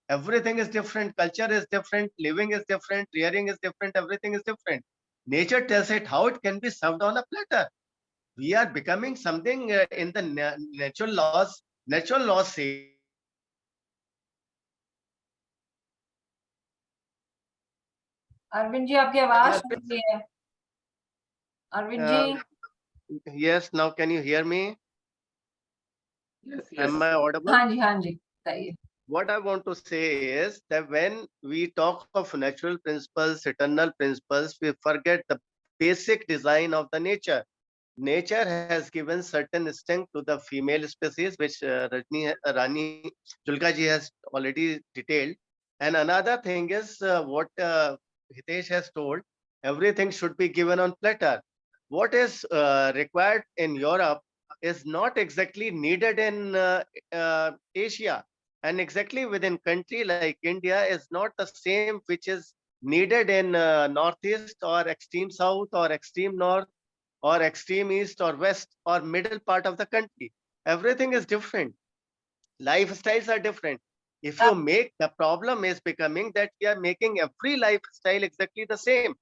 Everything is different, culture is different, living is different, rearing is different, everything is different. Nature tells it how it can be served on a platter. We are becoming something in the natural laws. Natural laws say Arvind ji आपकी आवाज सुन रही है Arvind ji yes, now can you hear me? Yes, Am I audible? हाँ जी बताइए. What I want to say is that when we talk of natural principles, eternal principles, we forget the basic design of the nature. Nature has given certain instinct to the female species, which Rani Julka ji has already detailed. And another thing is what Hitesh has told, everything should be given on platter. What is required in Europe is not exactly needed in Asia. And exactly within country like India is not the same which is needed in northeast or extreme south or extreme north or extreme east or west or middle part of the country. Everything is different. Lifestyles are different. If you make, the problem is becoming that we are making every lifestyle exactly the same.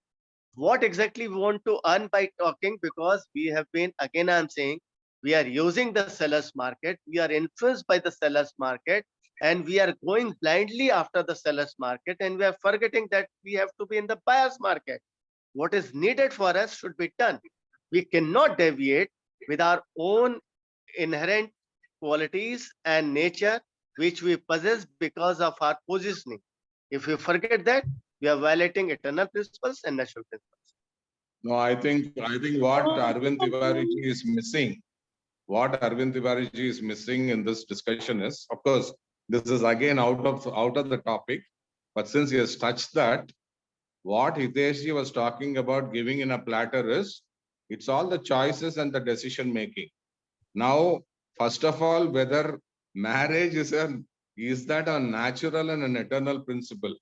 What exactly we want to earn by talking, because we have been, again I'm saying, we are using the seller's market, we are influenced by the seller's market, and we are going blindly after the seller's market, and we are forgetting that we have to be in the buyer's market. What is needed for us should be done. We cannot deviate with our own inherent qualities and nature which we possess because of our positioning. If we forget that, we are violating eternal principles and natural principles. No, I think what Arvind Tiwari ji is missing, in this discussion is, of course, this is again out of the topic, but since he has touched that, what Hitesh ji was talking about giving in a platter is, it's all the choices and the decision making. Now, first of all, whether marriage is that a natural and an eternal principle?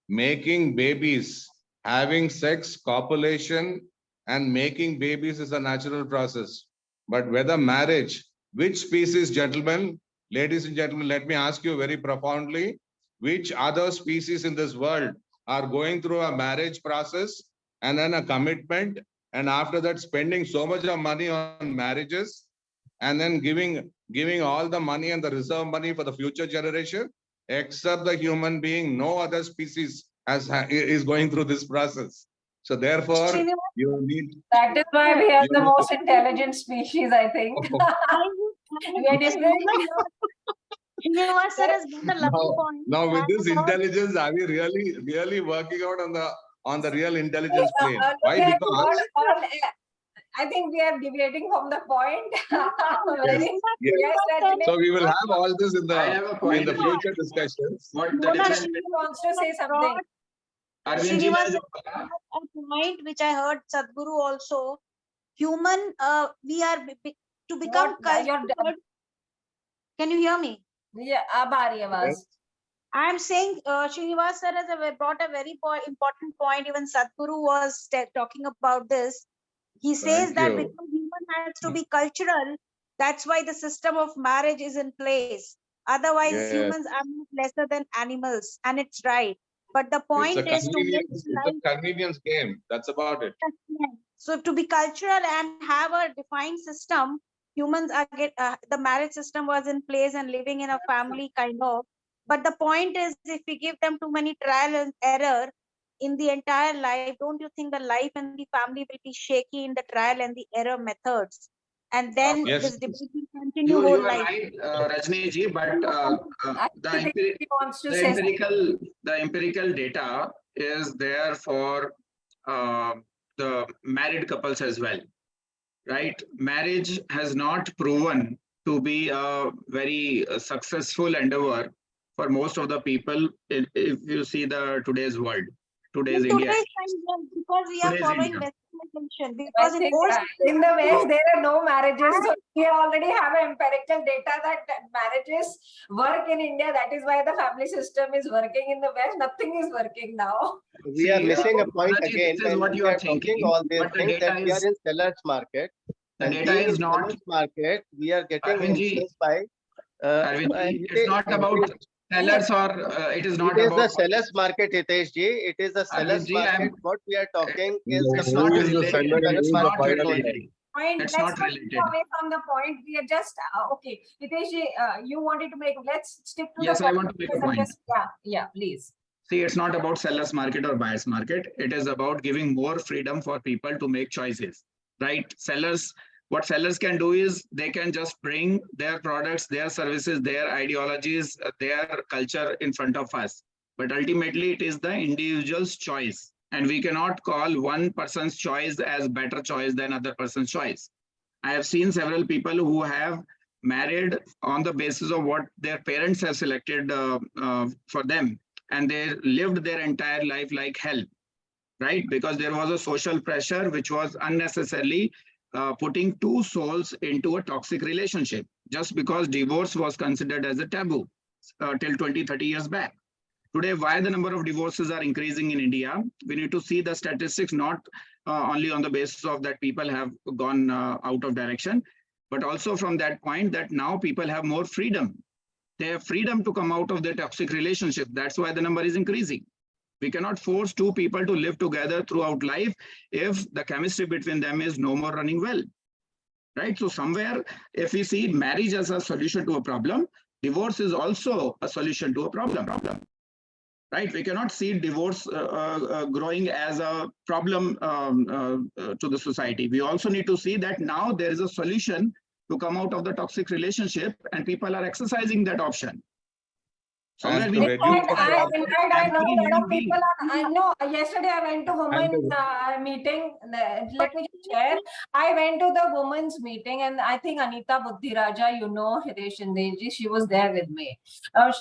Making babies, having sex, copulation, and making babies is a natural process. But whether marriage, which species, gentlemen, ladies and gentlemen, let me ask you very profoundly, which other species in this world are going through a marriage process and then a commitment, and after that spending so much of money on marriages, and then giving all the money and the reserve money for the future generation? Except the human being, no other species is going through this process. So therefore, you need. That is why we are the most intelligent species, I think. We are different. Srinivas sir has got a lovely point. Now with this intelligence, are we really working out on the real intelligence plane? Why? Because I think we are deviating from the point. Yes. So we will have all this in the future discussions. What wants to say something. Srinivas, a point which I heard Sadhguru also, human, we are to become cultured. Can you hear me? Yeah, ab aa rahi hai awaaz. I am saying Srinivas sir has brought a very important point. Even Sadhguru was talking about this. He says that because human has to be cultural, that's why the system of marriage is in place. Otherwise, humans are not lesser than animals, and it's right. But the point is to make it's a convenience game. That's about it. So to be cultural and have a defined system, humans are the marriage system was in place and living in a family kind of. But the point is, if we give them too many trial and error in the entire life, don't you think the life and the family will be shaky in the trial and the error methods? And then this debate will continue whole life. Right, Rajni ji, but the empirical data is there for the married couples as well, right? Marriage has not proven to be a very successful endeavor for most of the people. If you see the today's world, today's In India, today's time, yes, because we are today's following India. westernization. I Because in think old in the West there are no marriages. So we already have empirical data that marriages work in India. That is why the family system is working. In the West, nothing is working now. We are See, missing a point Balaji, again this is when what we you are are talking thinking, all these but the things that data we are is in seller's market. the And data being is in not. seller's market, we are getting Arvindji, influenced by Arvindji, it's not about sellers or it is it not is the about. seller's market, Hitesh ji. It is the seller's Arvindji, market. What we are talking is the it's Who not part is the related. seller and seller's who is the Not market buyer? related. Point. It's Let's not not related. go away from the point. We are just okay. Hitesh, you wanted to make. Let's stick to Yes, the I point. want to make a point. Yeah, please. See, it's not about seller's market or buyer's market. It is about giving more freedom for people to make choices, right? What sellers can do is they can just bring their products, their services, their ideologies, their culture in front of us. But ultimately, it is the individual's choice. And we cannot call one person's choice as better choice than other person's choice. I have seen several people who have married on the basis of what their parents have selected for them. And they lived their entire life like hell, right? Because there was a social pressure which was unnecessarily putting two souls into a toxic relationship just because divorce was considered as a taboo till 20-30 years back. Today, why the number of divorces are increasing in India, we need to see the statistics not only on the basis of that people have gone out of direction, but also from that point that now people have more freedom. They have freedom to come out of their toxic relationship. That's why the number is increasing. We cannot force two people to live together throughout life if the chemistry between them is no more running well, right? So somewhere, if we see marriage as a solution to a problem, divorce is also a solution to a problem. Right? We cannot see divorce growing as a problem to the society. We also need to see that now there is a solution to come out of the toxic relationship and people are exercising that option. And to reduce the problem. In fact, I know a lot of people are, I know, yesterday I went to women's meeting. Let me just share. I went to the women's meeting and I think Anita Buddhiraja, you know, Hitesh Shindeji, she was there with me.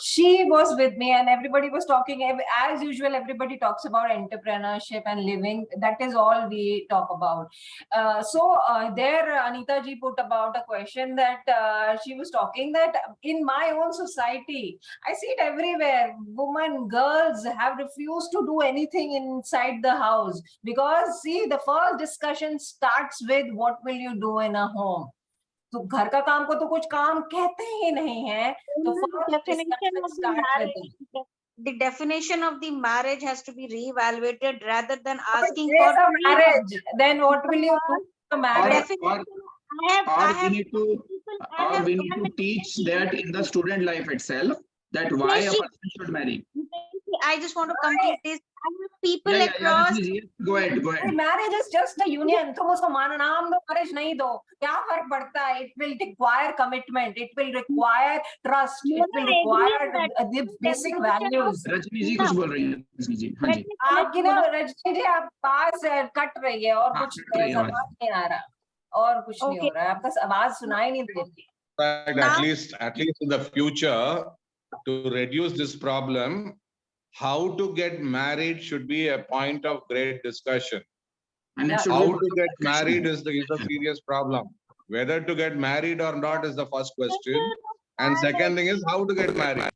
She was with me and everybody was talking. As usual, everybody talks about entrepreneurship and living. That is all we talk about. There Anita ji put about a question that she was talking that in my own society, I see it everywhere. Women, girls have refused to do anything inside the house because see, the first discussion starts with what will you do in a home. तो घर का काम को तो कुछ काम कहते ही नहीं है. तो first discussion starts with it. The definition of the marriage has to be reevaluated rather than But asking there's for a marriage. Then what will you do? The marriage. Or we need to teach that in the student life itself, that why a person should marry. I just want to complete this. I have people across. Go ahead. Marriage is just a union. तुम उसको मानो नाम दो, marriage नहीं दो. क्या फर्क पड़ता है? It will require commitment. It will require trust. It will require the basic values. Rajni जी कुछ बोल रही हैं, रजनी जी. हाँ जी. आपकी ना रजनी जी आप पास कट रही है और कुछ समझ नहीं आ रहा और कुछ नहीं हो रहा है. आपका आवाज सुनाई नहीं दे रही. At least in the future, to reduce this problem, how to get married should be a point of great discussion. And how to get married is a serious problem. Whether to get married or not is the first question. And second thing is how to get married.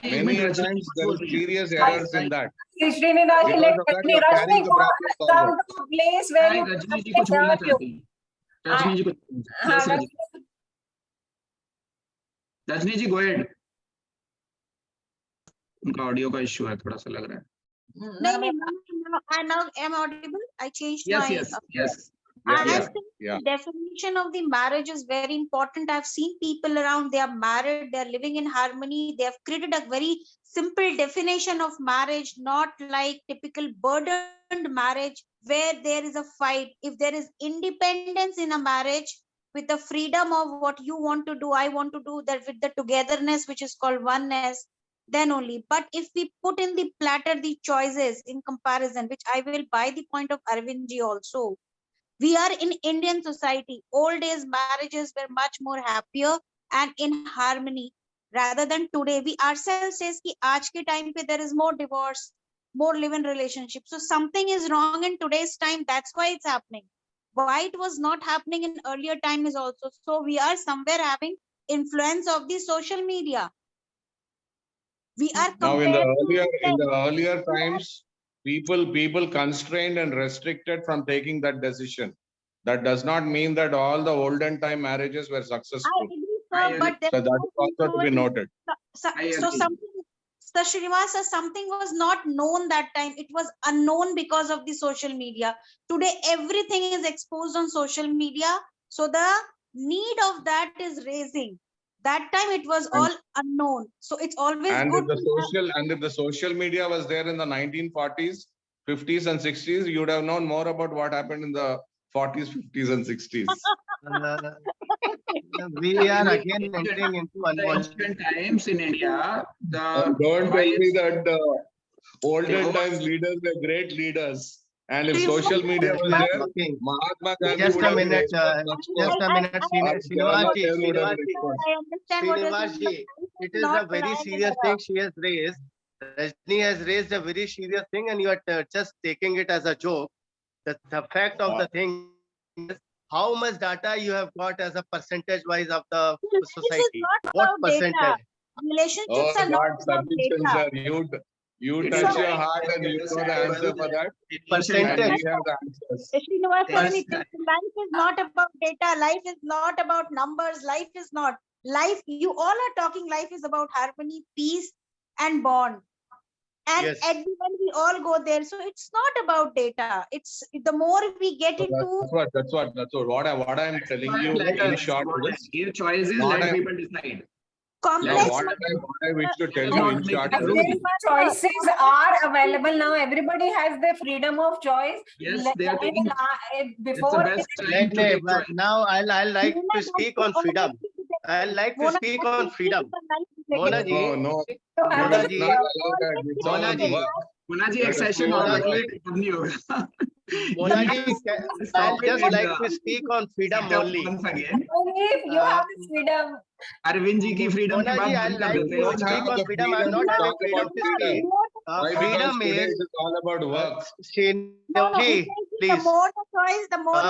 Many times there are serious errors in that. Because of that, you are carrying the problem forward. Rajni जी कुछ बोलना चाहती हैं. रजनी जी कुछ. रजनी जी go ahead. उनका audio का issue है, थोड़ा सा लग रहा है. I now am audible. I changed my. Yes. I think the definition of the marriage is very important. I've seen people around, they are married, they are living in harmony. They have created a very simple definition of marriage, not like typical burdened marriage where there is a fight. If there is independence in a marriage with the freedom of what you want to do, I want to do that with the togetherness, which is called oneness, then only. But if we put in the platter the choices in comparison, which I will buy the point of Arvindji also, We are in Indian society. Old days marriages were much more happier and in harmony rather than today. We ourselves says कि आज के time पे there is more divorce, more live-in relationship. So something is wrong in today's time. That's why it's happening. Why it was not happening in earlier time is also. So we are somewhere having influence of the social media. We are Now in comparing the earlier times, people constrained and restricted from taking that decision. That does not mean that all the olden time marriages were I successful. agree, I sir, but there So that is also to be noted. so I so agree. something, Sir Srinivasa, something was not known that time. It was unknown because of the social media. Today, everything is exposed on social media. So the need of that is raising. That time it was all unknown. So it's always And good. if the social media was there in the 1940s, 50s and 60s, you would have known more about what happened in the 40s, 50s and 60s. We are again entering into In the ancient times in India, And the don't tell me choice- that the olden Divorce. times leaders were great leaders. And if Divorce. social media was We are there, talking. Mahatma Gandhi Just would a have been minute, exposed much more. just a minute, Jawaharlal Nehru would have been Srinivas exposed. I understand what you're Srinivas saying. ji, it is a very serious thing she has raised. Rajni has raised a very serious thing and you are just taking it as a joke. The fact of the thing is how much data you have got as a percentage wise of the This is society. not What about data. percentage? Relationships Oh are not God, about Satish data. sir, you It touch is your very heart and you know the answer for that. in ancient Percentage. And times, we have the answers. Srinivas, Yes. life is not about data. Life is not about numbers. Life is not. Life, you all are talking, life is about harmony, peace, and bond. And Yes. at the end, we all go there. So it's not about data. It's the more we get So into that's what what I am telling you in short is give choices, what let I- people decide. complex what I wish to tell you in short Not is making Choices are available now. Everybody has the freedom of choice. Yes, they are taking. Before It's the best time to take choice. Now I'll like to speak on freedom. I'll like to speak on freedom. Mona ji, no. Mona ji, It's all Mona ji, work. Mona ji, Let एक us session move और on. रख ले, तब नहीं होगा. Mona ji, This I'll topic just is, like to speak on freedom set up only. once again. if you have the freedom. Arvind ji की freedom के Mona बाद ji, बंद I'll कर like देते to हैं वो speak chat. on the freedom. I'm freedom not to having talk freedom about to freedom. speak. Why? Freedom Because today is, it is all about work. Srinaji, The please. more the choice, the more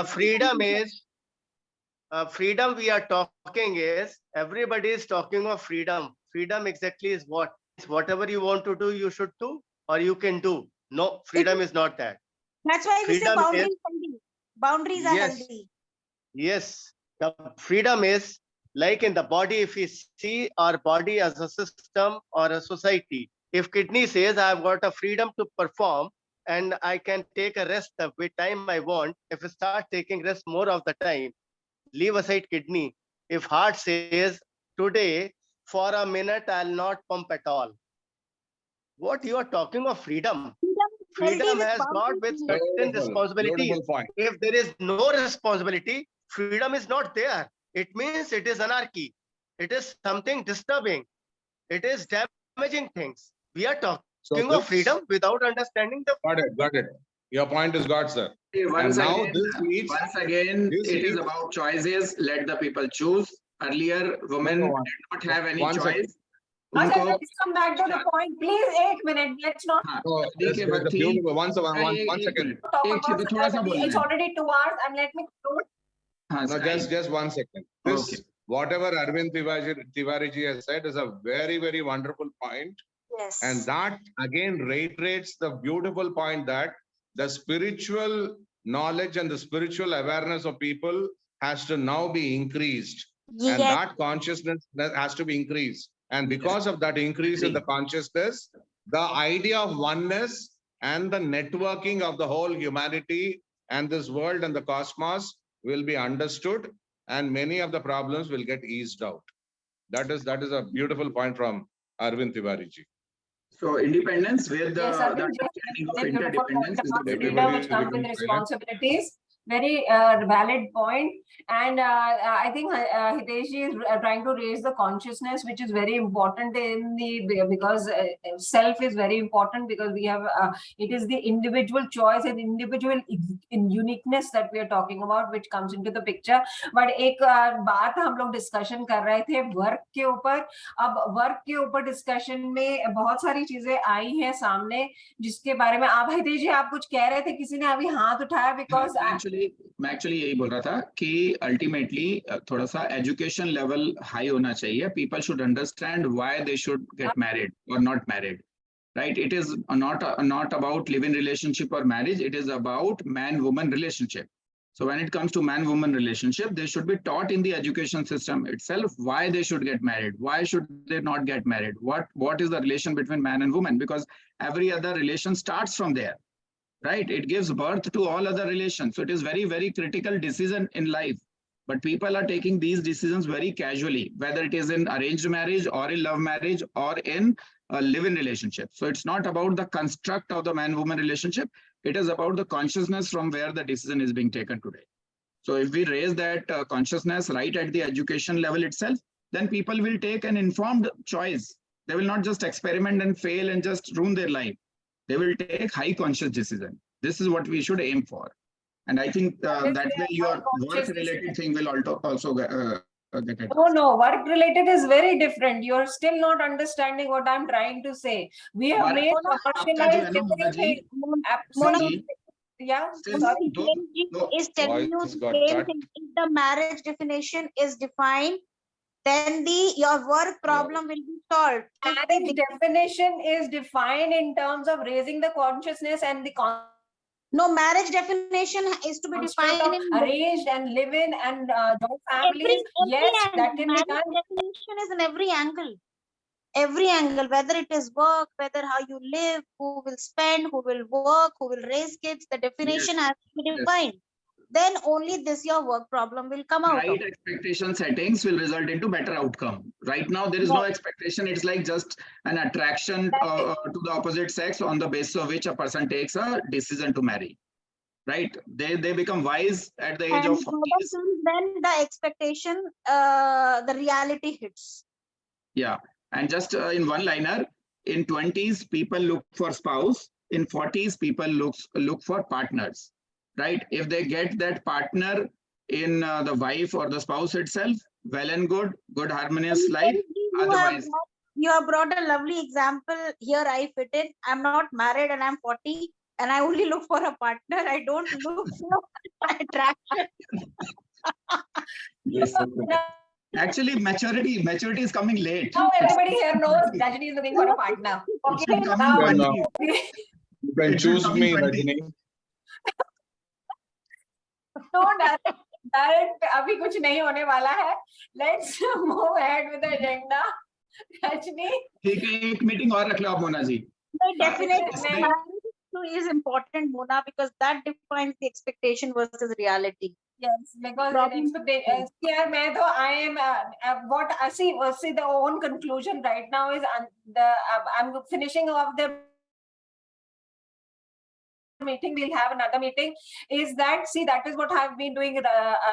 Freedom we are talking is, everybody is talking of freedom. Freedom exactly is what? Whatever you want to do, you should do or you can do. No, freedom is not that. That's why we say Freedom boundaries is- healthy. Boundaries are Yes. healthy. Yes, the freedom is like in the body, if we see our body as a system or a society, if kidney says I've got a freedom to perform and I can take a rest of which time I want, if I start taking rest more of the time, leave aside kidney. If heart says today for a minute I'll not pump at all. What you are talking of freedom? Freedom has got with certain responsibilities. Beautiful point. If there is no responsibility, freedom is not there. It means it is anarchy. It is something disturbing. It is damaging things. We are talking So of this- freedom without understanding the. Got it. Your point is got, sir. Once now again, this leads- once again, this it is leads- about choices. Let the people choose. Earlier, women No, did not have any one second. choice. Acha, उनको let's come back to the point. Please, 8 minutes. Let's not हाँ, Oh, देखिए there's a भक्ति, beautiful one एक- second. एक talk एक about चीज थोड़ा सा बोलना it's है. already 2 hours and let me close. हाँ, No, just 1 second. This Okay. whatever Arvind Tiwari ji has said is a very, very wonderful point. Yes. And that again reiterates the beautiful point that the spiritual knowledge and the spiritual awareness of people has to now be increased. And Yes. that consciousness that has to be increased. And because of that increase in the consciousness, the idea of oneness and the networking of the whole humanity and this world and the cosmos will be understood, and many of the problems will get eased out. That is a beautiful point from Arvind Tiwari ji. So independence with the Yes, I think understanding of a beautiful point interdependence is the about beautiful. freedom which comes with Everybody becomes responsibilities. Very valid point. And I think Hitesh is trying to raise the consciousness, which is very important in the, because self is very important, because we have it is the individual choice and individual in uniqueness that we are talking about, which comes into the picture. But एक बात हम लोग discussion कर रहे थे work के ऊपर. अब वर्क के ऊपर डिस्कशन में बहुत सारी चीजें आई हैं सामने, जिसके बारे में आप हितेश जी आप कुछ कह रहे थे, किसी ने अभी हाथ उठाया. बिकॉज मैं एक्चुअली यही बोल रहा था कि अल्टीमेटली थोड़ा सा एजुकेशन लेवल हाई होना चाहिए. People should understand why they should get married और not married. Right? It is not about live-in relationship or marriage. It is about man-woman relationship. So when it comes to man-woman relationship, they should be taught in the education system itself why they should get married. Why should they not get married? What is the relation between man and woman? Because every other relation starts from there, right? It gives birth to all other relations. So it is very, very critical decision in life. But people are taking these decisions very casually, whether it is in arranged marriage or in love marriage or in a live-in relationship. So it's not about the construct of the man-woman relationship. It is about the consciousness from where the decision is being taken today. So if we raise that consciousness right at the education level itself, then people will take an informed choice. They will not just experiment and fail and just ruin their life. They will take high conscious decision. This is what we should aim for. And I think that way your work-related thing will also get it. No, work related is very different. You're still not understanding what I'm trying to say. We have made commercialized everything. Absolutely. Yeah, sorry. Is telling you Voice the got same cut. thing. If the marriage definition is defined, then your work problem will be solved. Marriage definition is defined in terms of raising the consciousness and the No, marriage definition is to be defined in arranged and live-in and joint families. Yes, that can be marriage done. definition is in every angle. Every angle, whether it is work, whether how you live, who will spend, who will work, who will raise kids, the definition has to be defined. Then only this your work problem will come out. Right expectation settings will result into better outcome. Right now, there is no expectation. It's like just an attraction to the opposite sex on the basis of which a person takes a decision to marry. Right? They become wise at the age of 40. Then the expectation, the reality hits. Yeah. And just in one liner, in 20s, people look for spouse. In 40s, people look for partners. Right? If they get that partner in the wife or the spouse itself, well and good harmonious life. Otherwise, you have brought a lovely example. Here I fit in. I'm not married and I'm 40 and I only look for a partner. I don't look for attraction. Yes, actually, maturity is coming late. Now everybody here knows Rajini is looking for a partner. Okay, now You can choose me, Rajini. don't direct अभी कुछ नहीं होने वाला है. Let's move ahead with the agenda. Rajini. ठीक है, एक meeting और रख लो आप Mona ji. Definitely is important, Mona, because that defines the expectation versus reality. Yes, because yeah, I am what I see the own conclusion right now is I'm finishing off the meeting. We'll have another meeting. Is that that is what I've been doing,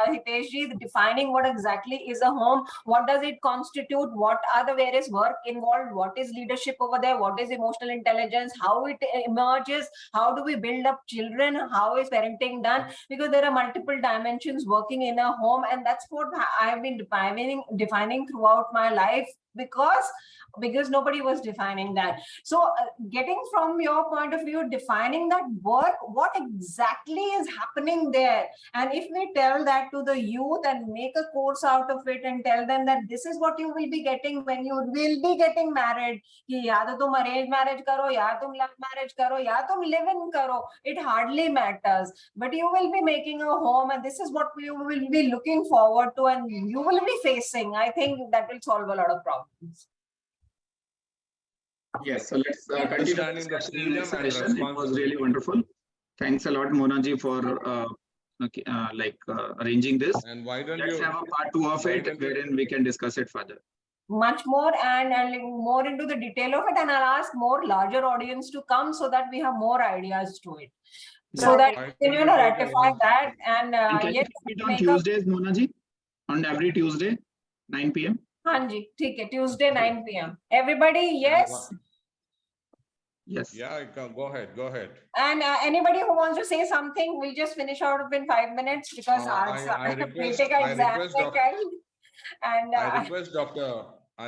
Hitesh ji, defining what exactly is a home, what does it constitute, what are the various work involved, what is leadership over there, what is emotional intelligence, how it emerges, how do we build up children, how is parenting done, because there are multiple dimensions working in a home, and that's what I've been defining throughout my life, because nobody was defining that. So getting from your point of view, defining that work, what exactly is happening there, and if we tell that to the youth and make a course out of it and tell them that this is what you will be getting when you will be getting married, कि या तो तुम arrange marriage करो, या तुम love marriage करो, या तुम live in करो, it hardly matters, but you will be making a home and this is what you will be looking forward to and you will be facing. I think that will solve a lot of problems. Yes, so let's continue the discussion in the next session. It was really wonderful. Thanks a lot, Mona ji, for arranging this. And why don't let's you have a part 2 of it wherein we can discuss it further. Much more and more into the detail of it, and I'll ask more larger audience to come so that we have more ideas to it. So that I you think know we take a ratify leave. that and And can yes, you meet on make a Tuesdays, Mona ji? On every Tuesday, 9 p.m. हाँ जी, ठीक है, Tuesday 9 p.m. Everybody, yes. Yes. Yeah, go ahead. And anybody who wants to say something, we'll just finish out in 5 minutes because I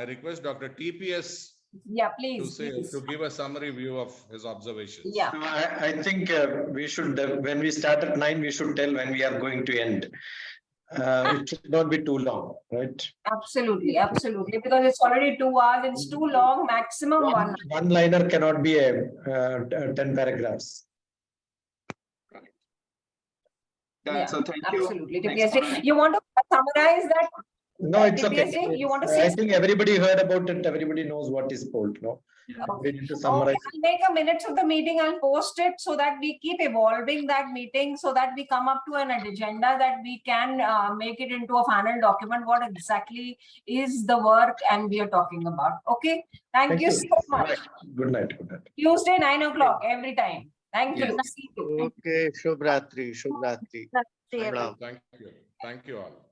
request Dr. TPS yeah, to please, say, please. to give a summary view of his observations. Yeah. No, I think we should, when we start at 9, we should tell when we are going to end. It should not be too long, right? Absolutely, absolutely. Because it's already 2 hours, it's too long, maximum 1. One liner cannot be a 10 paragraphs. Yeah, So thank you. absolutely. Thanks, TPSJ. Mona. You want to summarize that? No, it's okay. TPSJ, you want to I say think everybody heard about it. Everybody knows what is told. No, we need to okay, summarize. I'll make a minutes of the meeting. I'll post it so that we keep evolving that meeting so that we come up to an agenda that we can make it into a final document. What exactly is the work and we are talking about? Okay. Thank you so much. Good night. Good night. Tuesday, 9 o'clock every time. Thank you. Yes. See you. Okay, Shubh Ratri, Shubh Ratri. That's it. Pranam. Thank you all.